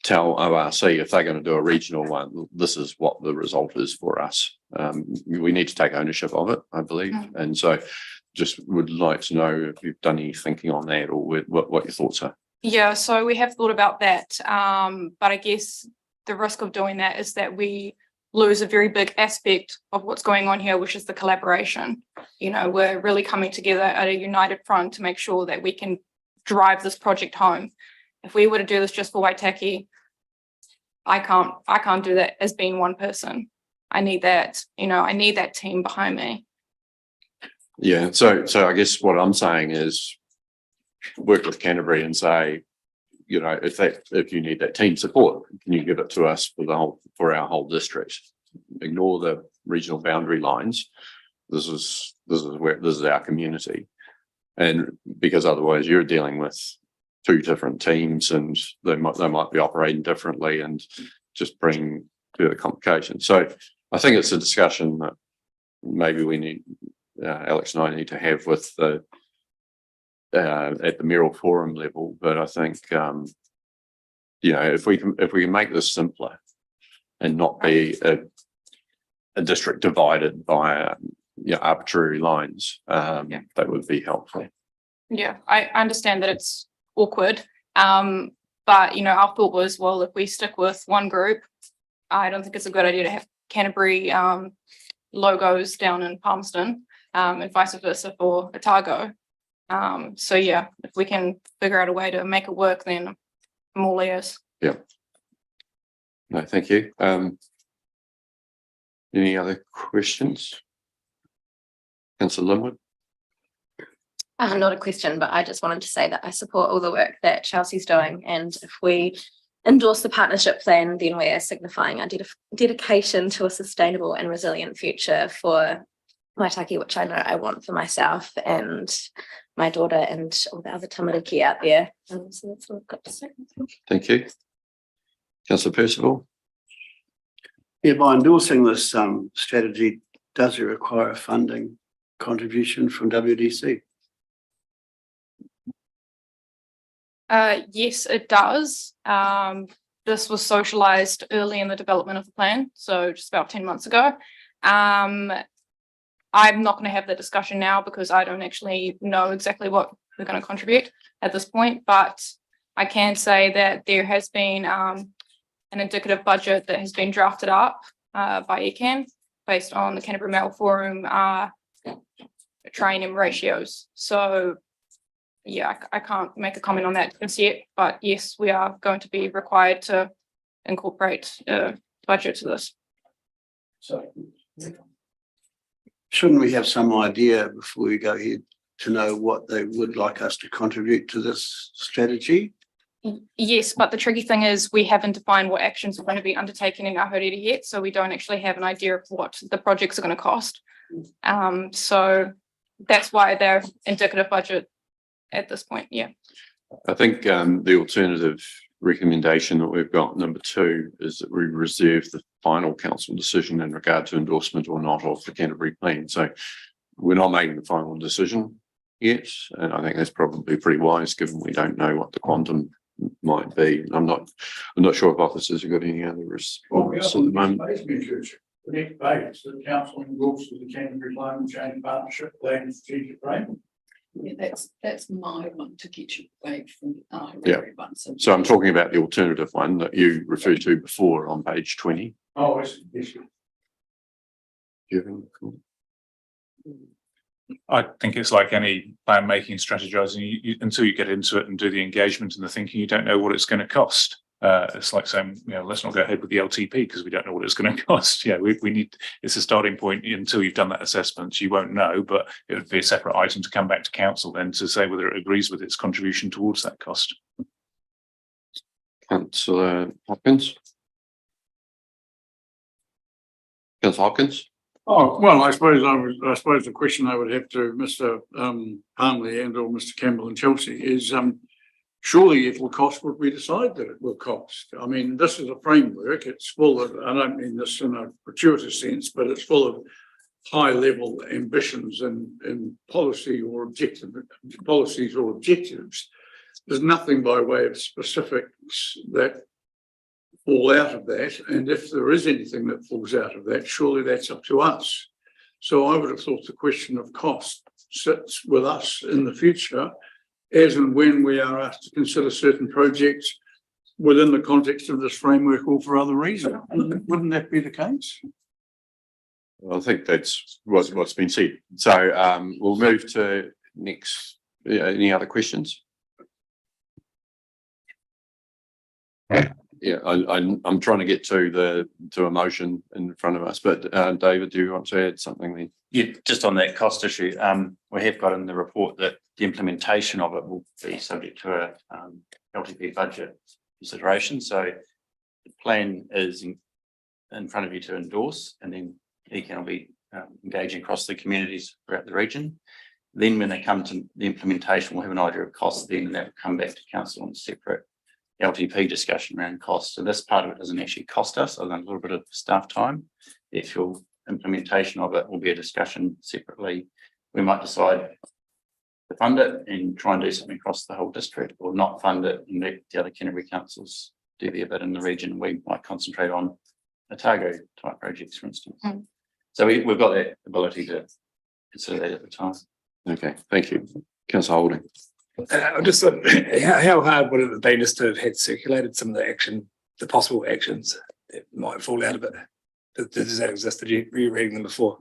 tell ORC if they're going to do a regional one, this is what the result is for us. We need to take ownership of it, I believe. And so just would like to know if you've done any thinking on that or what your thoughts are. Yeah, so we have thought about that. But I guess the risk of doing that is that we lose a very big aspect of what's going on here, which is the collaboration. We're really coming together at a united front to make sure that we can drive this project home. If we were to do this just for Waitaki, I can't do that as being one person. I need that, I need that team behind me. Yeah, so I guess what I'm saying is work with Canterbury and say, if you need that team support, can you give it to us for our whole district? Ignore the regional boundary lines. This is our community, and because otherwise you're dealing with two different teams and they might be operating differently and just bring further complications. So I think it's a discussion that maybe we need, Alex and I need to have with at the mayoral forum level. But I think if we can make this simpler and not be a district divided by arbitrary lines, that would be helpful. Yeah, I understand that it's awkward. But our thought was, well, if we stick with one group, I don't think it's a good idea to have Canterbury logos down in Palmerston, and vice versa for Otago. So yeah, if we can figure out a way to make it work, then I'm all ears. Yeah. No, thank you. Any other questions? Councillor Linwood? Not a question, but I just wanted to say that I support all the work that Chelsea's doing, and if we endorse the partnership plan, then we're signifying our dedication to a sustainable and resilient future for Waitaki, which I know I want for myself and my daughter and all the other tamariki out there. So that's all I've got to say. Thank you. Councillor Percival? Yeah, by endorsing this strategy, does it require a funding contribution from WDC? Yes, it does. This was socialized early in the development of the plan, so just about 10 months ago. I'm not going to have that discussion now because I don't actually know exactly what we're going to contribute at this point, but I can say that there has been an indicative budget that has been drafted up by ECAN based on the Canterbury Mail Forum training ratios. So yeah, I can't make a comment on that just yet, but yes, we are going to be required to incorporate budget to this. So shouldn't we have some idea before we go ahead to know what they would like us to contribute to this strategy? Yes, but the tricky thing is we haven't defined what actions are going to be undertaken in Ahuriri yet, so we don't actually have an idea of what the projects are going to cost. So that's why they're indicative budget at this point. Yeah. I think the alternative recommendation that we've got, number 2, is that we reserve the final council decision in regard to endorsement or not of the Canterbury plan. So we're not making the final decision yet, and I think that's probably pretty wise given we don't know what the quantum might be. I'm not sure if officers have got any other response at the moment. The next phase, the council endorses the Canterbury Climate Change Partnership Plan Strategic Frame. Yeah, that's my one to get you away from Yeah. So I'm talking about the alternative one that you referred to before on page 20. Oh, yes. I think it's like any plan making, strategizing. Until you get into it and do the engagement and the thinking, you don't know what it's going to cost. It's like saying, let's not go ahead with the LTP because we don't know what it's going to cost. Yeah, we need, it's a starting point. Until you've done that assessment, you won't know, but it would be a separate item to come back to council then to say whether it agrees with its contribution towards that cost. Councillor Hopkins. Councillor Hopkins. Oh, well, I suppose the question I would have to Mr. Harmley and or Mr. Campbell and Chelsea is surely it will cost what we decide that it will cost. I mean, this is a framework. It's full of, I don't mean this in a gratuitous sense, but it's full of high level ambitions and policies or objectives. There's nothing by way of specifics that fall out of that. And if there is anything that falls out of that, surely that's up to us. So I would have thought the question of cost sits with us in the future, as and when we are asked to consider certain projects within the context of this framework or for other reasons. Wouldn't that be the case? Well, I think that's what's been said. So we'll move to next. Any other questions? Yeah, I'm trying to get to a motion in front of us, but David, do you want to add something then? Yeah, just on that cost issue, we have got in the report that the implementation of it will be subject to a LTP budget consideration. So the plan is in front of you to endorse, and then ECAN will be engaging across the communities throughout the region. Then when they come to the implementation, we'll have an idea of costs then, and that will come back to council on a separate LTP discussion around costs. So this part of it doesn't actually cost us other than a little bit of staff time. The actual implementation of it will be a discussion separately. We might decide to fund it and try and do something across the whole district, or not fund it and let the other Canterbury councils do their bit in the region. We might concentrate on Otago type projects, for instance. So we've got that ability to consider that at the time. Okay, thank you. Councillor Holding. I just thought, how hard would it have been just to have had circulated some of the possible actions that might fall out of it? Does that exist? Did you were you reading them before?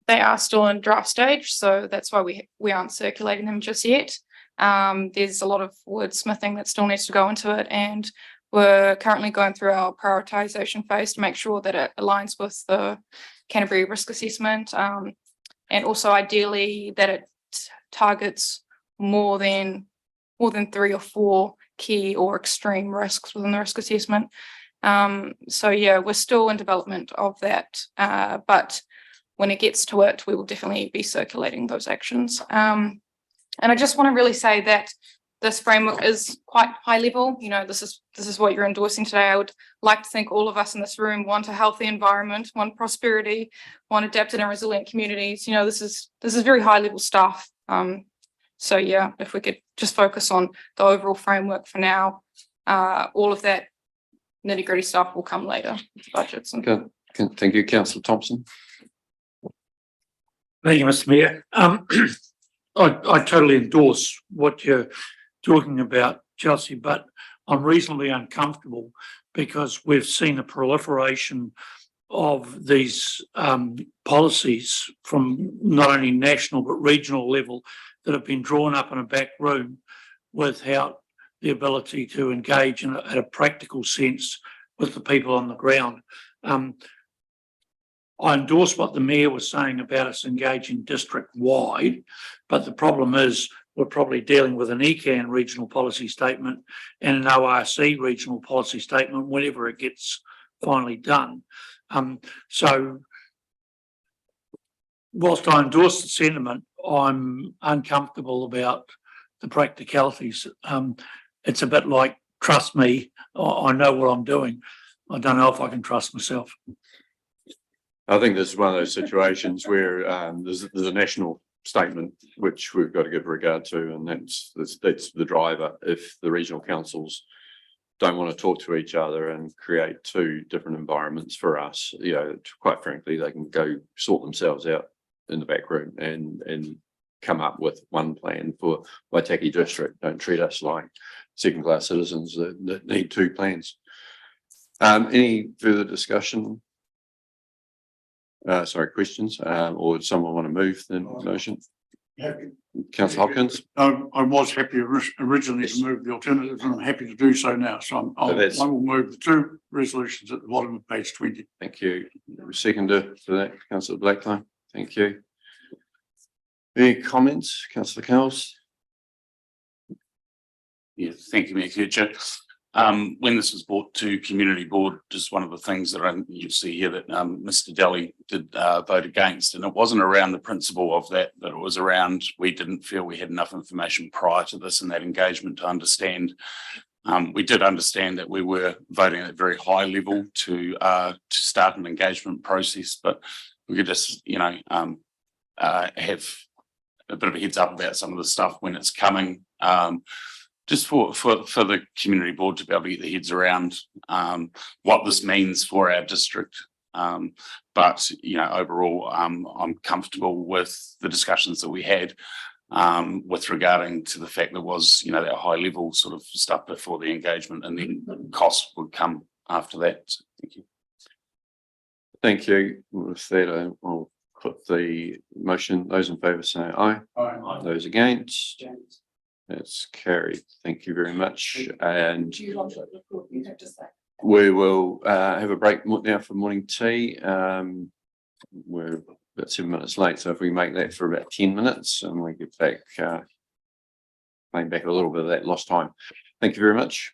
They are still in draft stage, so that's why we aren't circulating them just yet. There's a lot of wordsmithing that still needs to go into it, and we're currently going through our prioritization phase to make sure that it aligns with the Canterbury risk assessment, and also ideally that it targets more than 3 or 4 key or extreme risks within the risk assessment. So yeah, we're still in development of that, but when it gets to it, we will definitely be circulating those actions. And I just want to really say that this framework is quite high level. This is what you're endorsing today. I would like to think all of us in this room want a healthy environment, want prosperity, want adapted and resilient communities. This is very high level stuff. So yeah, if we could just focus on the overall framework for now, all of that nitty gritty stuff will come later, budgets. And Thank you, Councillor Thompson. Thank you, Mr. Mayor. I totally endorse what you're talking about, Chelsea, but I'm reasonably uncomfortable because we've seen a proliferation of these policies from not only national but regional level that have been drawn up in a back room without the ability to engage in a practical sense with the people on the ground. I endorse what the mayor was saying about us engaging district wide, but the problem is we're probably dealing with an ECAN regional policy statement and an ORC regional policy statement whenever it gets finally done. So whilst I endorse the sentiment, I'm uncomfortable about the practicalities. It's a bit like, trust me, I know what I'm doing. I don't know if I can trust myself. I think this is one of those situations where there's a national statement which we've got to give regard to, and that's the driver. If the regional councils don't want to talk to each other and create two different environments for us, you know, quite frankly, they can go sort themselves out in the back room and come up with one plan for Waitaki District. Don't treat us like second-class citizens that need two plans. Any further discussion? Sorry, questions, or does someone want to move the motion? Councillor Hopkins? I was happy originally to move the alternatives, and I'm happy to do so now. So I will move the two resolutions at the bottom of page 20. Thank you. Seconder for that, Councillor Blackline. Thank you. Any comments, Councillor Cowles? Yeah, thank you, Mayor Kircher. When this was brought to community board, just one of the things that you see here that Mr. Daly did vote against, and it wasn't around the principle of that, but it was around we didn't feel we had enough information prior to this and that engagement to understand. We did understand that we were voting at a very high level to start an engagement process, but we could just, you know, have a bit of a heads up about some of the stuff when it's coming. Just for the community board to be able to get their heads around what this means for our district. But, you know, overall, I'm comfortable with the discussions that we had with regarding to the fact there was, you know, that high level sort of stuff before the engagement, and then cost would come after that. So, thank you. Thank you. With that, I'll put the motion. Those in favour say aye. Aye. Those against? That's carried. Thank you very much. And Do you want to look what you have to say? we will have a break now for morning tea. We're about 7 minutes late, so if we make that for about 10 minutes and we get back, claim back a little bit of that lost time. Thank you very much.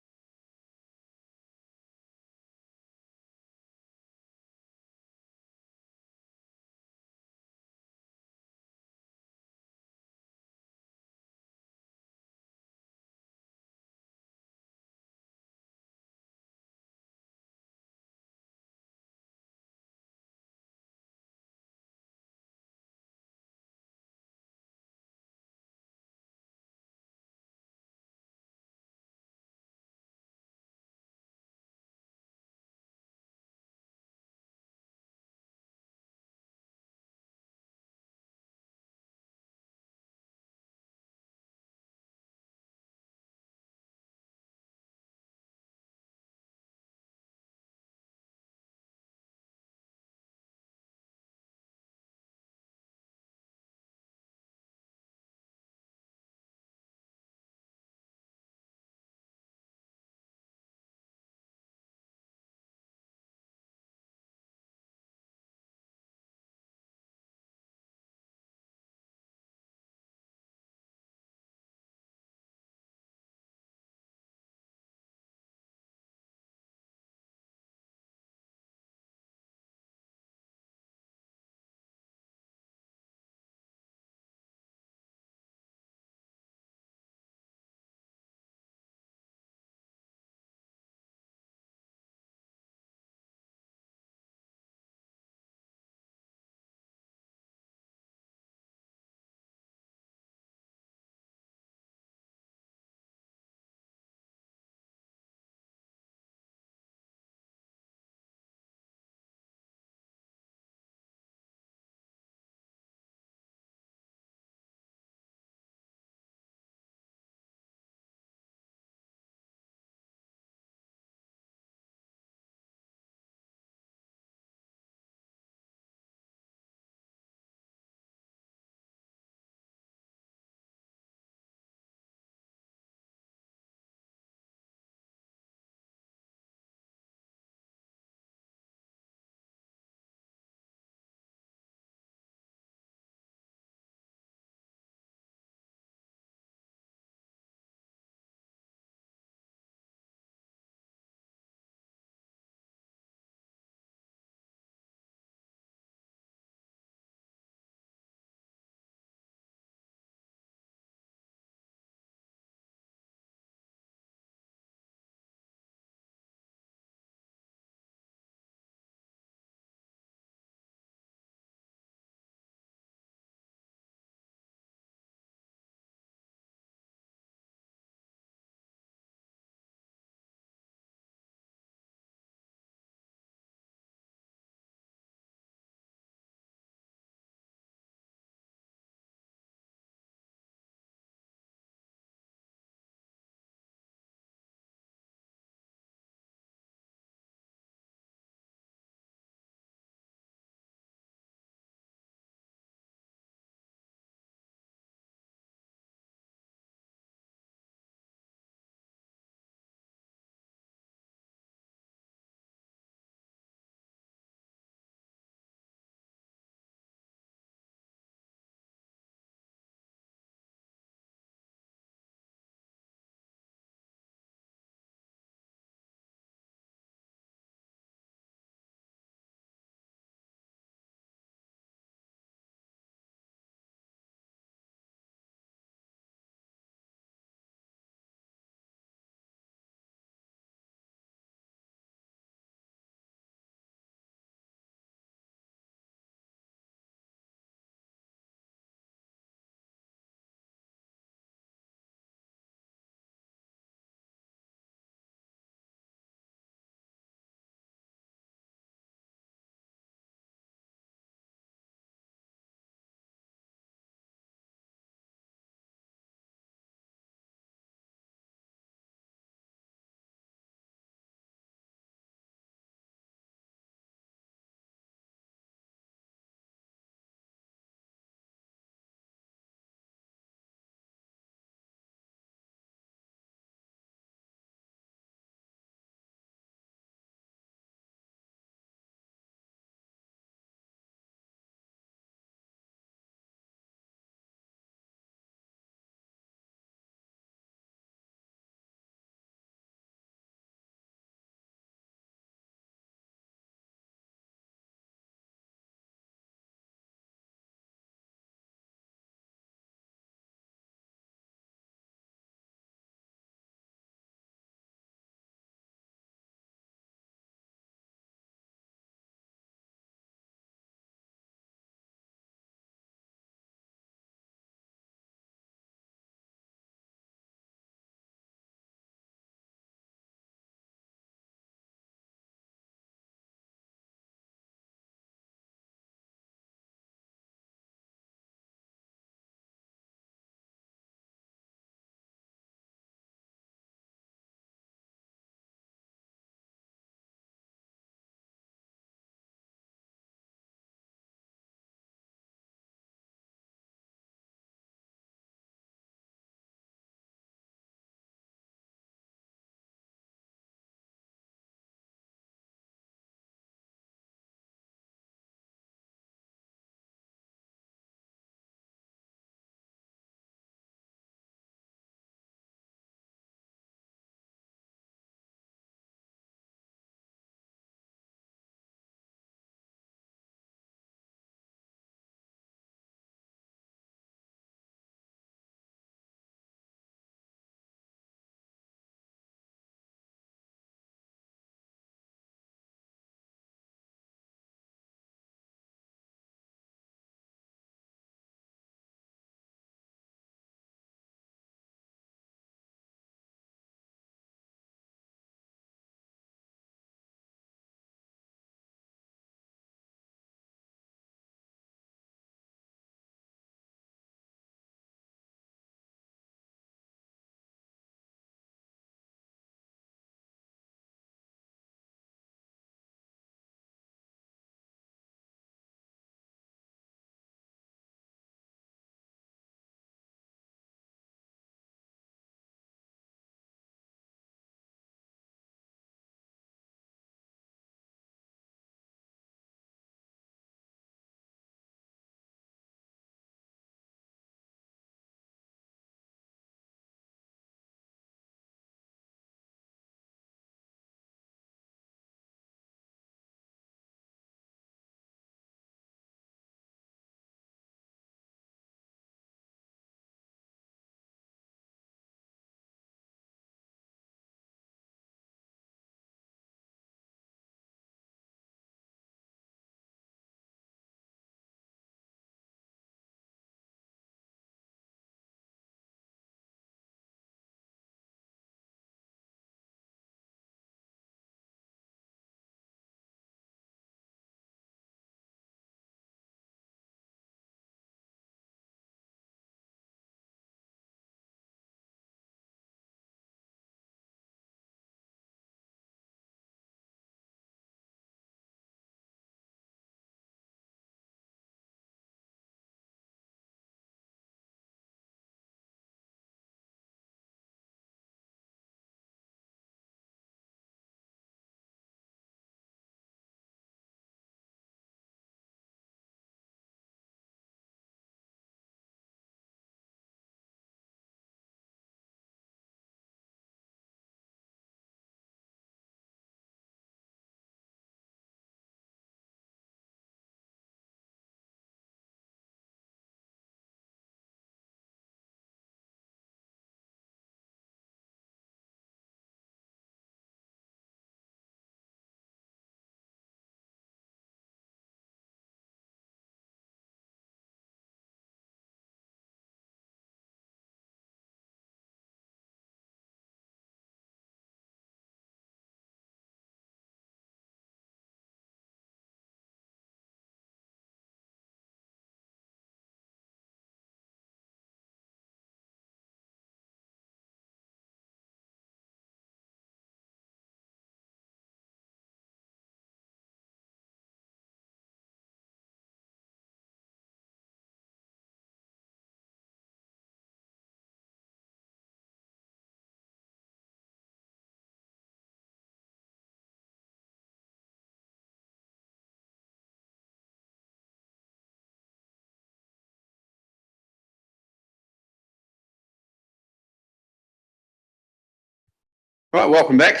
Right, welcome back.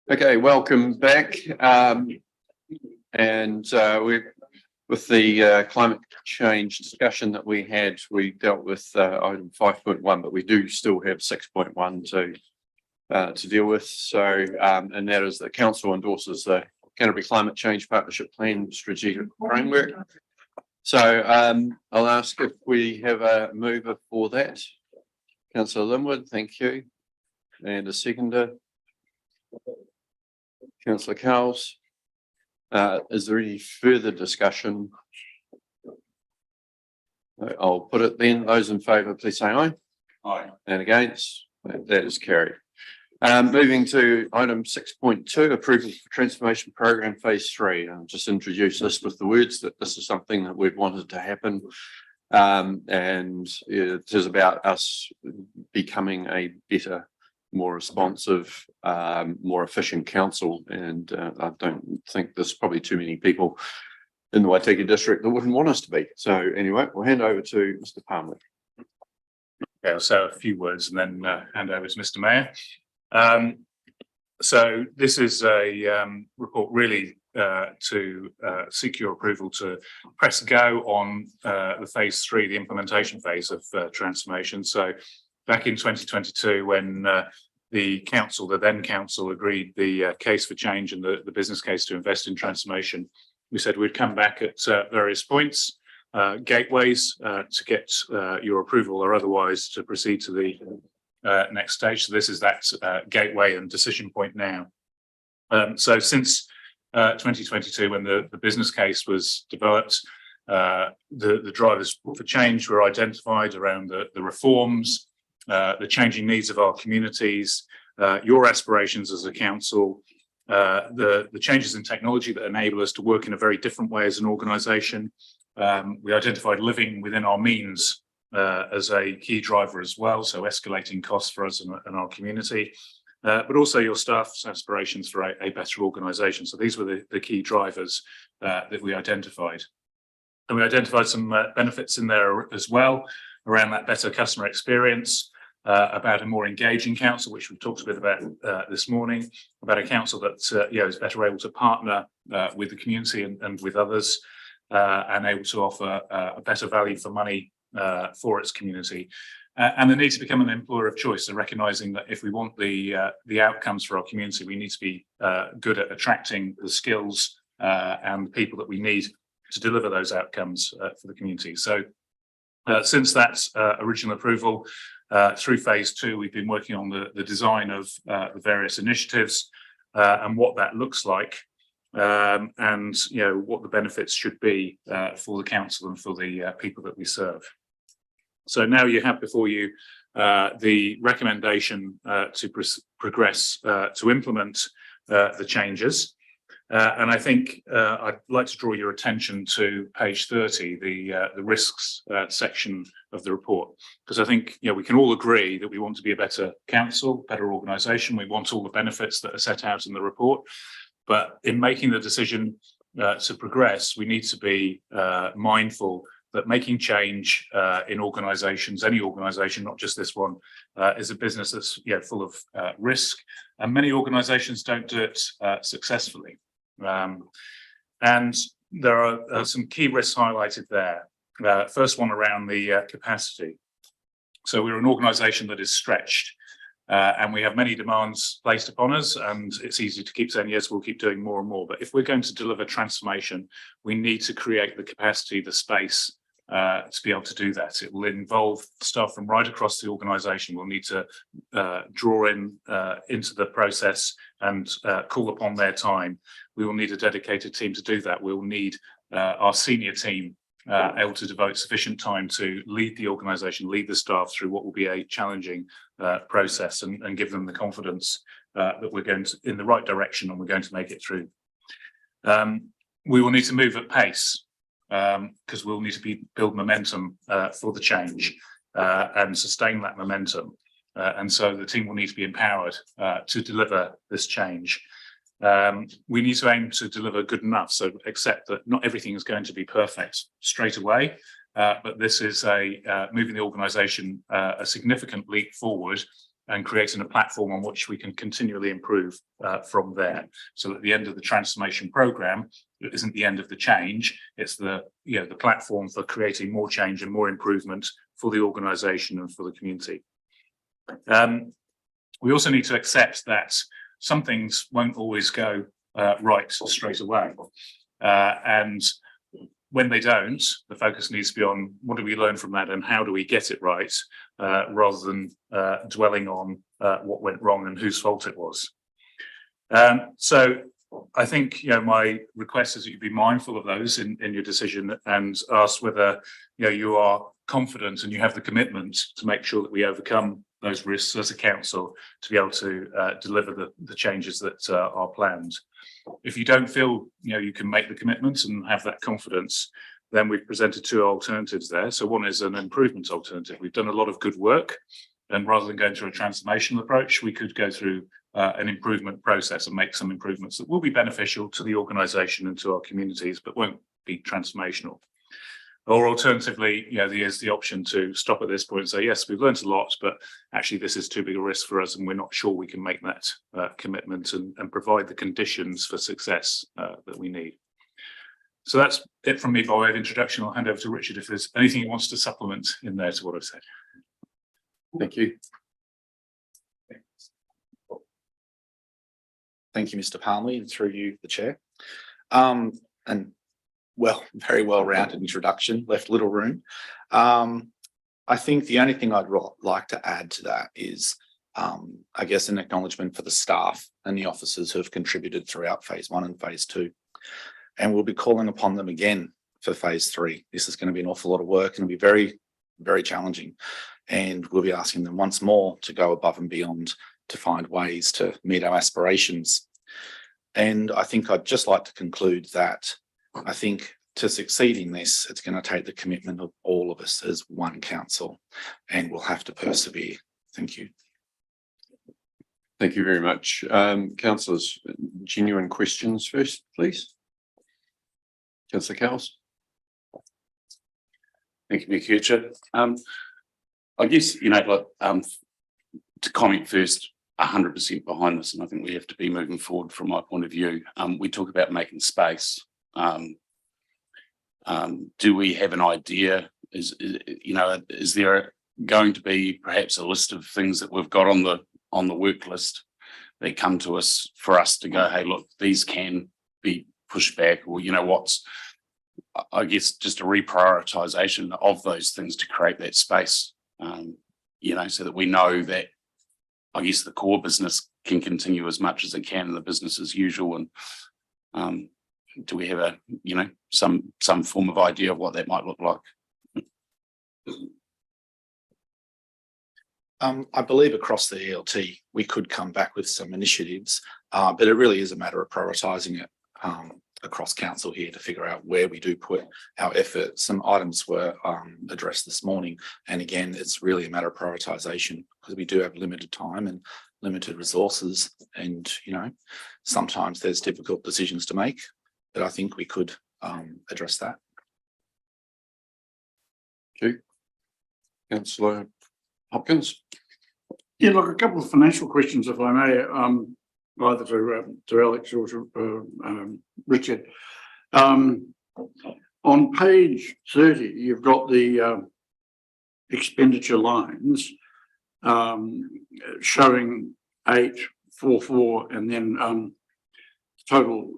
Okay, welcome back. We're with the climate change discussion that we had, we dealt with item 5.1, but we do still have 6.1 to deal with. So, and that is the council endorses the Canterbury Climate Change Partnership Plan Strategic Framework. So I'll ask if we have a mover for that. Councillor Linwood, thank you. And a seconder. Councillor Cowles. Is there any further discussion? I'll put it then. Those in favour, please say aye. Aye. And against? That is carried. Moving to item 6.2, approval for transformation program phase 3. I'll just introduce this with the words that this is something that we've wanted to happen. And it is about us becoming a better, more responsive, more efficient council. And I don't think there's probably too many people in the Waitaki district that wouldn't want us to be. So anyway, we'll hand over to Mr. Palmer. Okay, I'll say a few words and then hand over to Mr. Mayor. So this is a report really to seek your approval to press go on the phase 3, the implementation phase of transformation. So back in 2022, when the council, the then council, agreed the case for change and the business case to invest in transformation, we said we'd come back at various points, gateways to get your approval or otherwise to proceed to the next stage. So this is that gateway and decision point now. So since 2022, when the business case was developed, the drivers for change were identified around the reforms, the changing needs of our communities, your aspirations as a council, the changes in technology that enable us to work in a very different way as an organisation. We identified living within our means as a key driver as well, so escalating costs for us and our community, but also your staff's aspirations for a better organisation. So these were the key drivers that we identified. And we identified some benefits in there as well around that better customer experience, about a more engaging council, which we talked a bit about this morning, about a council that is better able to partner with the community and with others, and able to offer a better value for money for its community, and the need to become an employer of choice. So recognising that if we want the outcomes for our community, we need to be good at attracting the skills and the people that we need to deliver those outcomes for the community. So since that original approval, through phase 2, we've been working on the design of the various initiatives and what that looks like, and what the benefits should be for the council and for the people that we serve. So now you have before you the recommendation to progress to implement the changes. And I think I'd like to draw your attention to page 30, the risks section of the report, because I think we can all agree that we want to be a better council, better organisation. We want all the benefits that are set out in the report. But in making the decision to progress, we need to be mindful that making change in organisations, any organisation, not just this one, is a business that's full of risk, and many organisations don't do it successfully. And there are some key risks highlighted there. First one around the capacity. So we're an organisation that is stretched, and we have many demands placed upon us, and it's easy to keep saying, yes, we'll keep doing more and more. But if we're going to deliver transformation, we need to create the capacity, the space to be able to do that. It will involve staff from right across the organisation. We'll need to draw in into the process and call upon their time. We will need a dedicated team to do that. We will need our senior team able to devote sufficient time to lead the organisation, lead the staff through what will be a challenging process, and give them the confidence that we're going to in the right direction and we're going to make it through. We will need to move at pace because we'll need to build momentum for the change and sustain that momentum. And so the team will need to be empowered to deliver this change. We need to aim to deliver good enough, so accept that not everything is going to be perfect straight away, but this is moving the organisation a significant leap forward and creating a platform on which we can continually improve from there. So at the end of the transformation programme, it isn't the end of the change, it's the platform for creating more change and more improvement for the organisation and for the community. We also need to accept that some things won't always go right straight away. And when they don't, the focus needs to be on what do we learn from that and how do we get it right, rather than dwelling on what went wrong and whose fault it was. So I think my request is that you be mindful of those in your decision and ask whether you are confident and you have the commitment to make sure that we overcome those risks as a council to be able to deliver the changes that are planned. If you don't feel you can make the commitment and have that confidence, then we've presented two alternatives there. So one is an improvement alternative. We've done a lot of good work, and rather than going through a transformational approach, we could go through an improvement process and make some improvements that will be beneficial to the organisation and to our communities, but won't be transformational. Or alternatively, there's the option to stop at this point and say, yes, we've learned a lot, but actually this is too big a risk for us and we're not sure we can make that commitment and provide the conditions for success that we need. So that's it from me by way of introduction. I'll hand over to Richard if there's anything he wants to supplement in there to what I've said. Thank you. Thank you, Mr. Palmley, and through you, the chair. Very well-rounded introduction, left little room. I think the only thing I'd like to add to that is, I guess, an acknowledgement for the staff and the officers who have contributed throughout phase 1 and phase 2. And we'll be calling upon them again for phase 3. This is going to be an awful lot of work and it'll be very, very challenging. And we'll be asking them once more to go above and beyond to find ways to meet our aspirations. And I think I'd just like to conclude that I think to succeed in this, it's going to take the commitment of all of us as one council, and we'll have to persevere. Thank you. Thank you very much. Councillors, genuine questions first, please. Councillor Cowles. Thank you, Mr. Chair. I guess, to comment first, 100% behind this, and I think we have to be moving forward from my point of view. We talk about making space. Do we have an idea? Is there going to be perhaps a list of things that we've got on the work list that come to us for us to go, hey, look, these can be pushed back, or what's, I guess, just a reprioritization of those things to create that space, so that we know that, I guess, the core business can continue as much as it can in the business as usual. And do we have some form of idea of what that might look like? I believe across the ELT, we could come back with some initiatives, but it really is a matter of prioritising it across council here to figure out where we do put our effort. Some items were addressed this morning, and again, it's really a matter of prioritisation because we do have limited time and limited resources, and sometimes there's difficult decisions to make, but I think we could address that. Okay. Councillor Hopkins. Yeah, look, a couple of financial questions, if I may, either to Alex or to Richard. On page 30, you've got the expenditure lines showing 844 and then total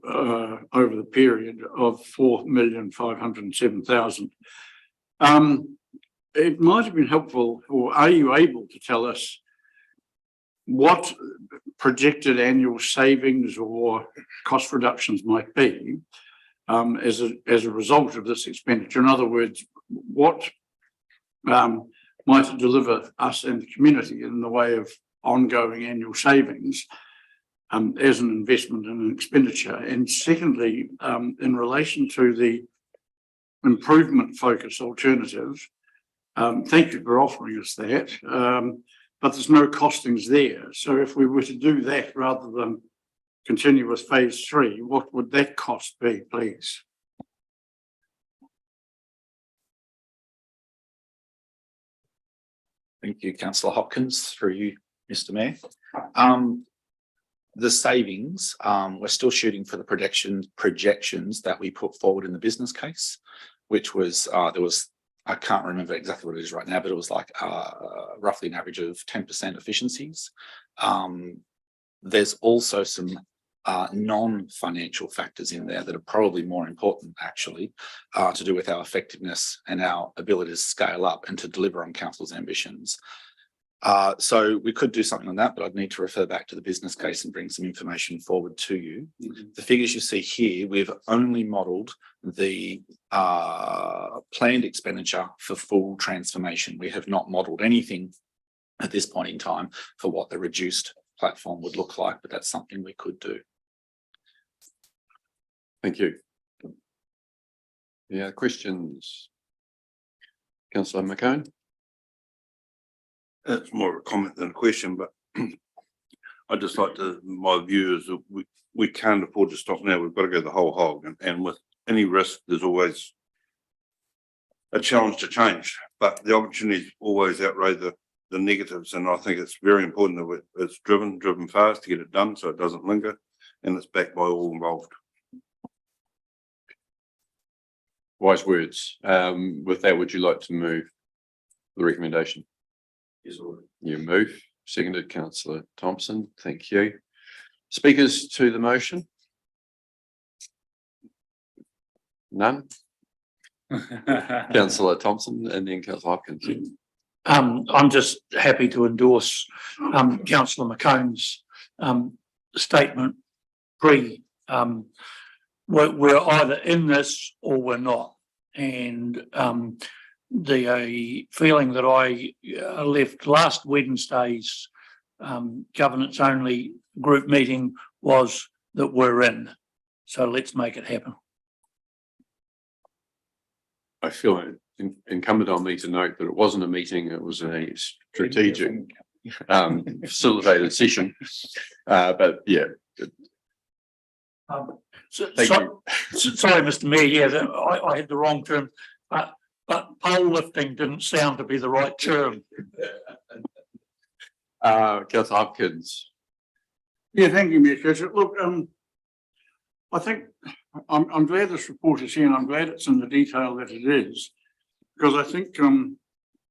over the period of 4,507,000. It might have been helpful, or are you able to tell us what projected annual savings or cost reductions might be as a result of this expenditure? In other words, what might it deliver us and the community in the way of ongoing annual savings as an investment in an expenditure? And secondly, in relation to the improvement focus alternative, thank you for offering us that, but there's no costings there. So if we were to do that rather than continue with phase 3, what would that cost be, please? Thank you, Councillor Hopkins, through you, Mr. Mayor. The savings, we're still shooting for the projections that we put forward in the business case, which was, I can't remember exactly what it is right now, but it was like roughly an average of 10% efficiencies. There's also some non-financial factors in there that are probably more important, actually, to do with our effectiveness and our ability to scale up and to deliver on council's ambitions. So we could do something on that, but I'd need to refer back to the business case and bring some information forward to you. The figures you see here, we've only modelled the planned expenditure for full transformation. We have not modelled anything at this point in time for what the reduced platform would look like, but that's something we could do. Thank you. Yeah, questions? Councillor McCone? It's more of a comment than a question, but I'd just like to, my view is that we can't afford to stop now. We've got to go the whole hog, and with any risk, there's always a challenge to change, but the opportunities always outweigh the negatives. And I think it's very important that it's driven fast to get it done so it doesn't linger, and it's backed by all involved. Wise words. With that, would you like to move the recommendation? Yes, Lord. You move. Seconded, Councillor Thompson. Thank you. Speakers to the motion? None? Councillor Thompson and then Councillor Hopkins. I'm just happy to endorse Councillor McCone's statement. We're either in this or we're not, and the feeling that I left last Wednesday's governance only group meeting was that we're in. So let's make it happen. I feel it incumbent on me to note that it wasn't a meeting, it was a strategic facilitated session. But yeah. Sorry, Mr. Mayor, yeah, I had the wrong term, but pole lifting didn't sound to be the right term. Councillor Hopkins. Yeah, thank you, Mayor Fisher. Look, I think I'm glad this report is here, and I'm glad it's in the detail that it is, because I think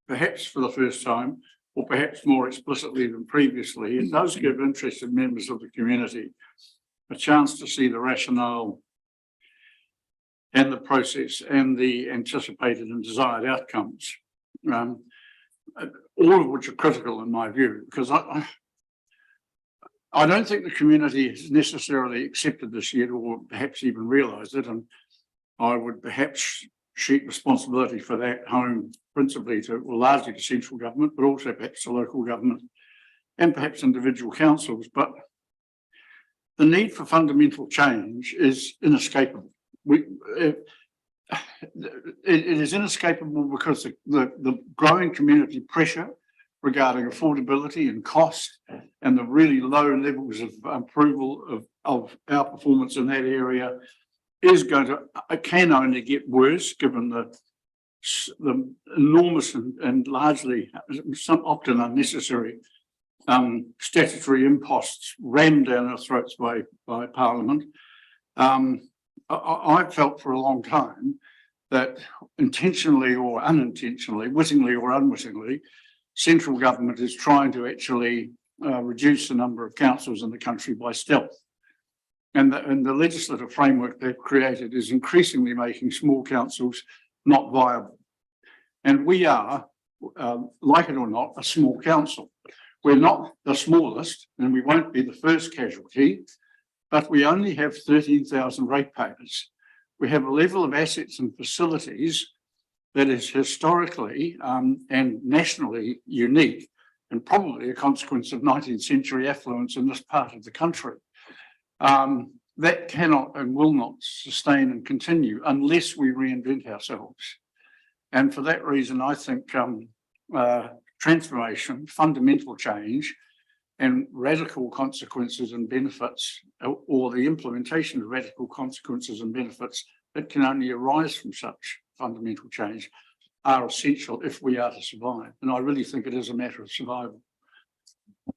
perhaps for the first time, or perhaps more explicitly than previously, it does give interested members of the community a chance to see the rationale and the process and the anticipated and desired outcomes, all of which are critical in my view, because I don't think the community has necessarily accepted this yet, or perhaps even realised it, and I would perhaps sheet responsibility for that home principally to, well, largely to central government, but also perhaps to local government and perhaps individual councils. But the need for fundamental change is inescapable. It is inescapable because the growing community pressure regarding affordability and cost and the really low levels of approval of our performance in that area is going to, it can only get worse given the enormous and largely some often unnecessary statutory imposts rammed down our throats by Parliament. I've felt for a long time that intentionally or unintentionally, wittingly or unwittingly, central government is trying to actually reduce the number of councils in the country by stealth. And the legislative framework they've created is increasingly making small councils not viable. And we are, like it or not, a small council. We're not the smallest, and we won't be the first casualty, but we only have 13,000 ratepayers. we have a level of assets and facilities that is historically and nationally unique, and probably a consequence of 19th century affluence in this part of the country. That cannot and will not sustain and continue unless we reinvent ourselves. And for that reason, I think transformation, fundamental change, and radical consequences and benefits, or the implementation of radical consequences and benefits that can only arise from such fundamental change, are essential if we are to survive. And I really think it is a matter of survival.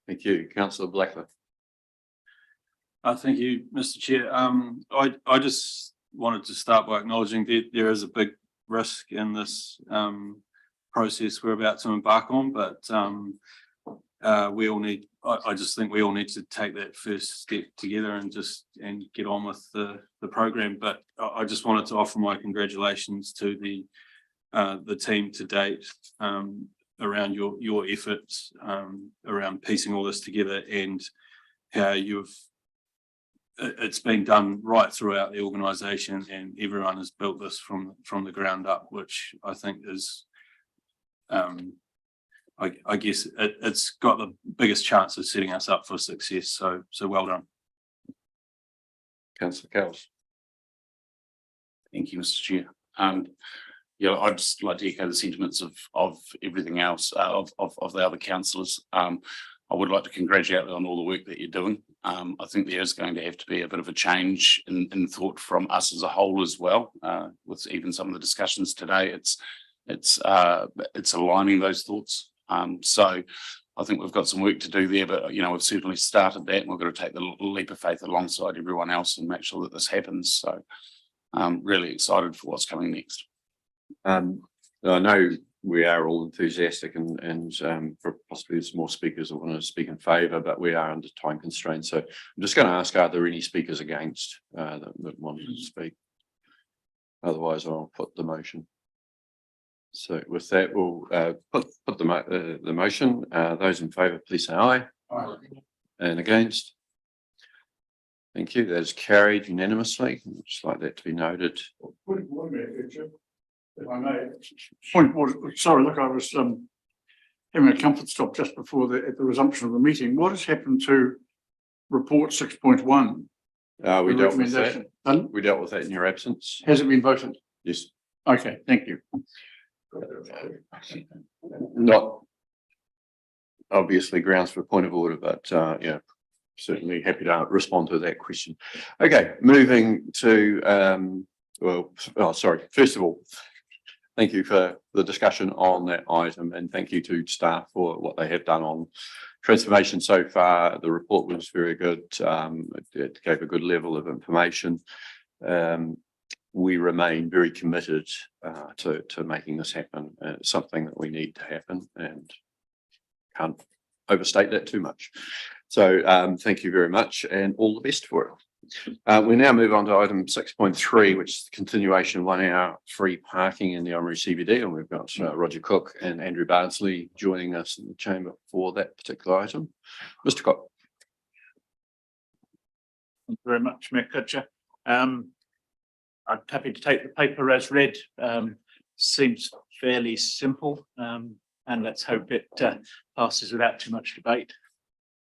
Thank you, Councillor Blackler. Thank you, Mr. Chair. I just wanted to start by acknowledging that there is a big risk in this process we're about to embark on, but we all need, I just think we all need to take that first step together and get on with the program. But I just wanted to offer my congratulations to the team to date around your efforts around piecing all this together, and how it's been done right throughout the organisation, and everyone has built this from the ground up, which I think is I guess it's got the biggest chance of setting us up for success. So well done. Councillor Cowles. Thank you, Mr. Chair. Yeah, I'd just like to echo the sentiments of everything else, of the other councillors. I would like to congratulate you on all the work that you're doing. I think there is going to have to be a bit of a change in thought from us as a whole as well. With even some of the discussions today, it's aligning those thoughts. So I think we've got some work to do there, but we've certainly started that, and we've got to take the leap of faith alongside everyone else and make sure that this happens. So I'm really excited for what's coming next. I know we are all enthusiastic and possibly there's more speakers that want to speak in favour, but we are under time constraints. So I'm just going to ask, are there any speakers against that wanted to speak? Otherwise, I'll put the motion. So with that, we'll put the motion. Those in favour, please say aye. Aye. And against? Thank you. That is carried unanimously. I'd just like that to be noted. If I may, point was, sorry, look, I was having a comfort stop just before at the resumption of the meeting. What has happened to report 6.1? We dealt with that. We dealt with that in your absence. Has it been voted? Yes. Okay, thank you. Not obviously grounds for a point of order, but yeah, certainly happy to respond to that question. Okay, moving to sorry, first of all, thank you for the discussion on that item, and thank you to staff for what they have done on transformation so far. The report was very good. It gave a good level of information. We remain very committed to making this happen. It's something that we need to happen, and can't overstate that too much. So thank you very much, and all the best for it. We now move on to item 6.3, which is the continuation of 1 hour free parking in the Oamaru CBD, and we've got Roger Cook and Andrew Bardsley joining us in the chamber for that particular item. Mr. Cook. Thank you very much, Mayor Kutcher. I'm happy to take the paper as read. Seems fairly simple, and let's hope it passes without too much debate.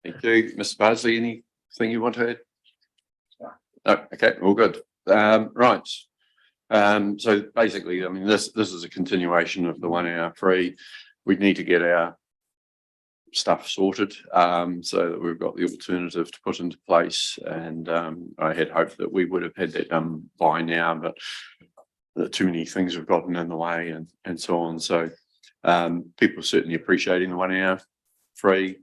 Thank you. Mr. Bardsley, anything you want to add? No, okay, all good. Right. So basically, I mean, this is a continuation of the 1 hour free. We need to get our stuff sorted so that we've got the alternative to put into place. And I had hoped that we would have had that done by now, but too many things have gotten in the way and so on. So people are certainly appreciating the 1 hour free.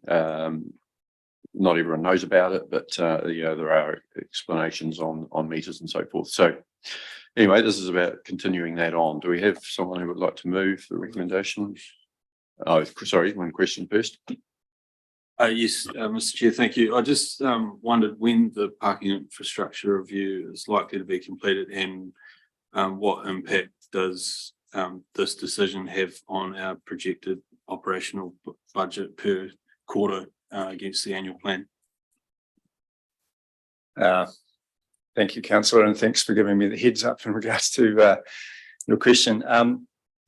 Not everyone knows about it, but there are explanations on meters and so forth. So anyway, this is about continuing that on. Do we have someone who would like to move the recommendation? Oh, sorry, one question first. Yes, Mr. Chair, thank you. I just wondered when the parking infrastructure review is likely to be completed, and what impact does this decision have on our projected operational budget per quarter against the annual plan? Thank you, councillor, and thanks for giving me the heads up in regards to your question.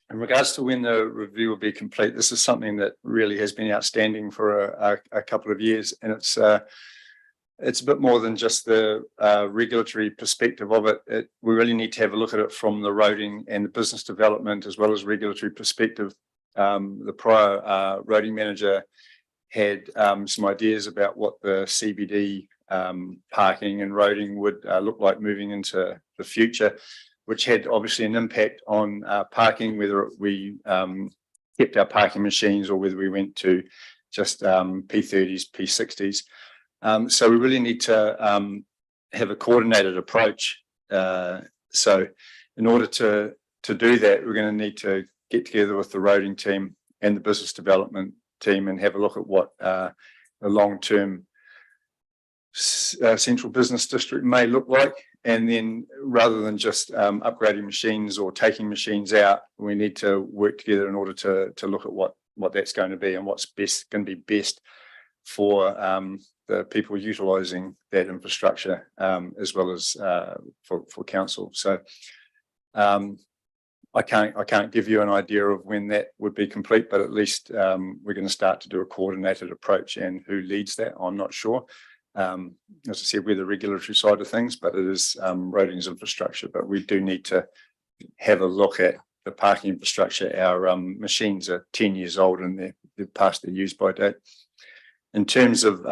In regards to when the review will be complete, this is something that really has been outstanding for a couple of years, and it's a bit more than just the regulatory perspective of it. We really need to have a look at it from the roading and the business development as well as regulatory perspective. The prior roading manager had some ideas about what the CBD parking and roading would look like moving into the future, which had obviously an impact on parking, whether we kept our parking machines or whether we went to just P30s, P60s. So we really need to have a coordinated approach. So in order to do that, we're going to need to get together with the roading team and the business development team and have a look at what a long-term central business district may look like. And then rather than just upgrading machines or taking machines out, we need to work together in order to look at what that's going to be and what's going to be best for the people utilising that infrastructure, as well as for council. So I can't give you an idea of when that would be complete, but at least we're going to start to do a coordinated approach, and who leads that, I'm not sure. As I said, we're the regulatory side of things, but it is roading's infrastructure. But we do need to have a look at the parking infrastructure. Our machines are 10 years old and they're past their use by date. In terms of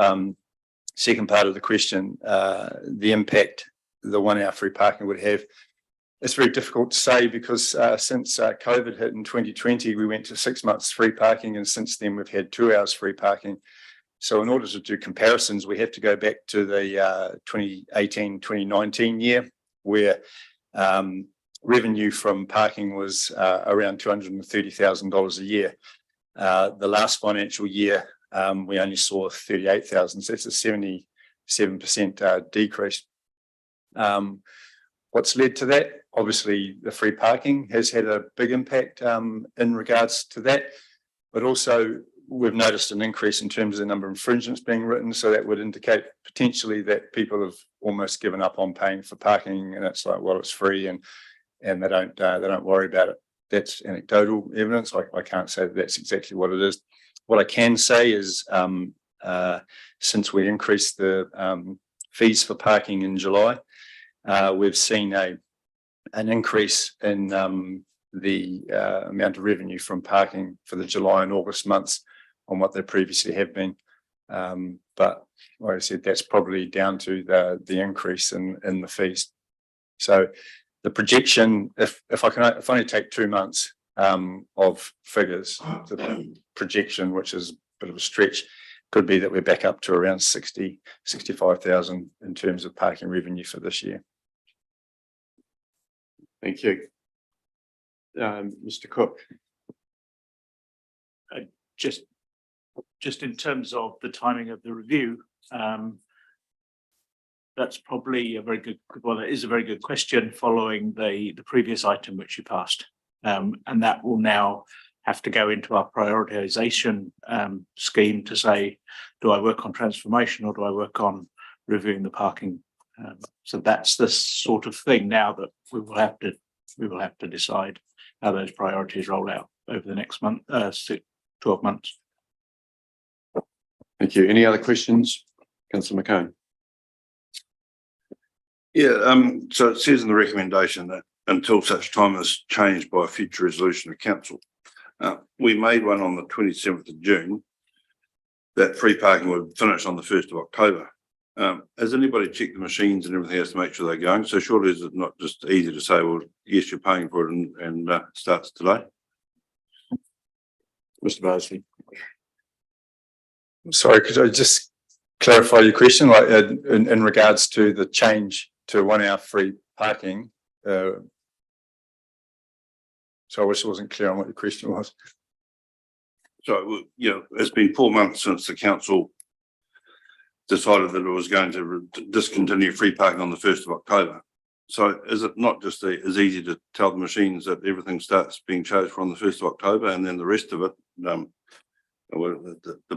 second part of the question, the impact the 1 hour free parking would have, it's very difficult to say because since COVID hit in 2020, we went to 6 months free parking, and since then we've had 2 hours free parking. So in order to do comparisons, we have to go back to the 2018-2019 year, where revenue from parking was around $230,000 a year. The last financial year, we only saw 38,000, so it's a 77% decrease. What's led to that? Obviously, the free parking has had a big impact in regards to that, but also we've noticed an increase in terms of the number of infringements being written. So that would indicate potentially that people have almost given up on paying for parking, and it's like, well, it's free, and they don't worry about it. That's anecdotal evidence. I can't say that that's exactly what it is. What I can say is, since we increased the fees for parking in July, we've seen an increase in the amount of revenue from parking for the July and August months on what they previously have been. But like I said, that's probably down to the increase in the fees. So the projection, if I only take 2 months of figures, the projection, which is a bit of a stretch, could be that we're back up to around 65,000 in terms of parking revenue for this year. Thank you. Mr. Cook. Just in terms of the timing of the review, that's probably a very good, well, it is a very good question following the previous item which you passed. And that will now have to go into our prioritization scheme to say, do I work on transformation or do I work on reviewing the parking? So that's the sort of thing now that we will have to decide how those priorities roll out over the next month, 12 months. Thank you. Any other questions? Councillor McCone. Yeah, so it says in the recommendation that until such time as changed by a future resolution of council. We made one on the 27th of June that free parking would finish on the 1st of October. Has anybody checked the machines and everything else to make sure they're going? So surely is it not just easy to say, well, yes, you're paying for it and starts today? Mr. Barsley. Sorry, could I just clarify your question, like in regards to the change to 1 hour free parking? So I wish I wasn't clear on what your question was. So, you know, it's been 4 months since the council decided that it was going to discontinue free parking on the 1st of October. So is it not just as easy to tell the machines that everything starts being charged for on the 1st of October, and then the rest of it, the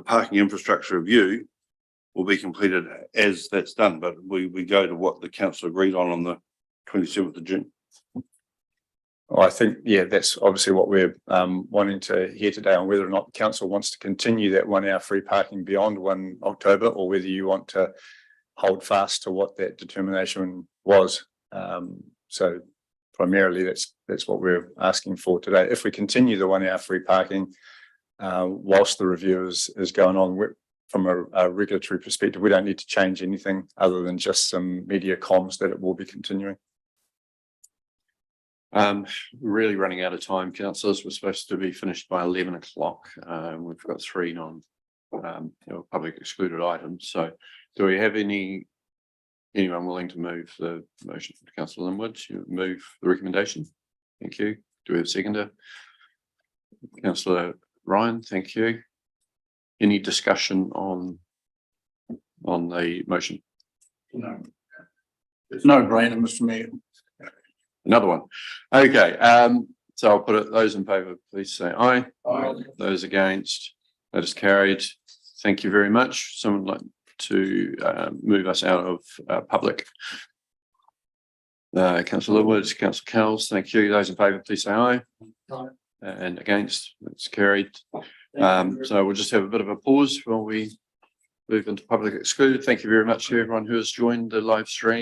parking infrastructure review will be completed as that's done, but we go to what the council agreed on the 27th of June. Well, I think, yeah, that's obviously what we're wanting to hear today on whether or not the council wants to continue that 1 hour free parking beyond 1 October, or whether you want to hold fast to what that determination was. So primarily that's what we're asking for today. If we continue the 1 hour free parking whilst the review is going on, from a regulatory perspective, we don't need to change anything other than just some media comms that it will be continuing. Really running out of time, councillors. We're supposed to be finished by 11 o'clock. We've got 3 public excluded items. So do we have anyone willing to move the motion? Councillor Linwood, you move the recommendation. Thank you. Do we have a seconder? Councillor Ryan, thank you. Any discussion on the motion? No. It's no brainer, Mr. Mayor. Another one. Okay, so I'll put it, those in favour, please say aye. Aye. Those against, that is carried. Thank you very much. Someone would like to move us out of public. Councillor Woods, Councillor Kells, thank you. Those in favour, please say aye. Aye. And against, that's carried. So we'll just have a bit of a pause while we move into public excluded. Thank you very much to everyone who has joined the live stream.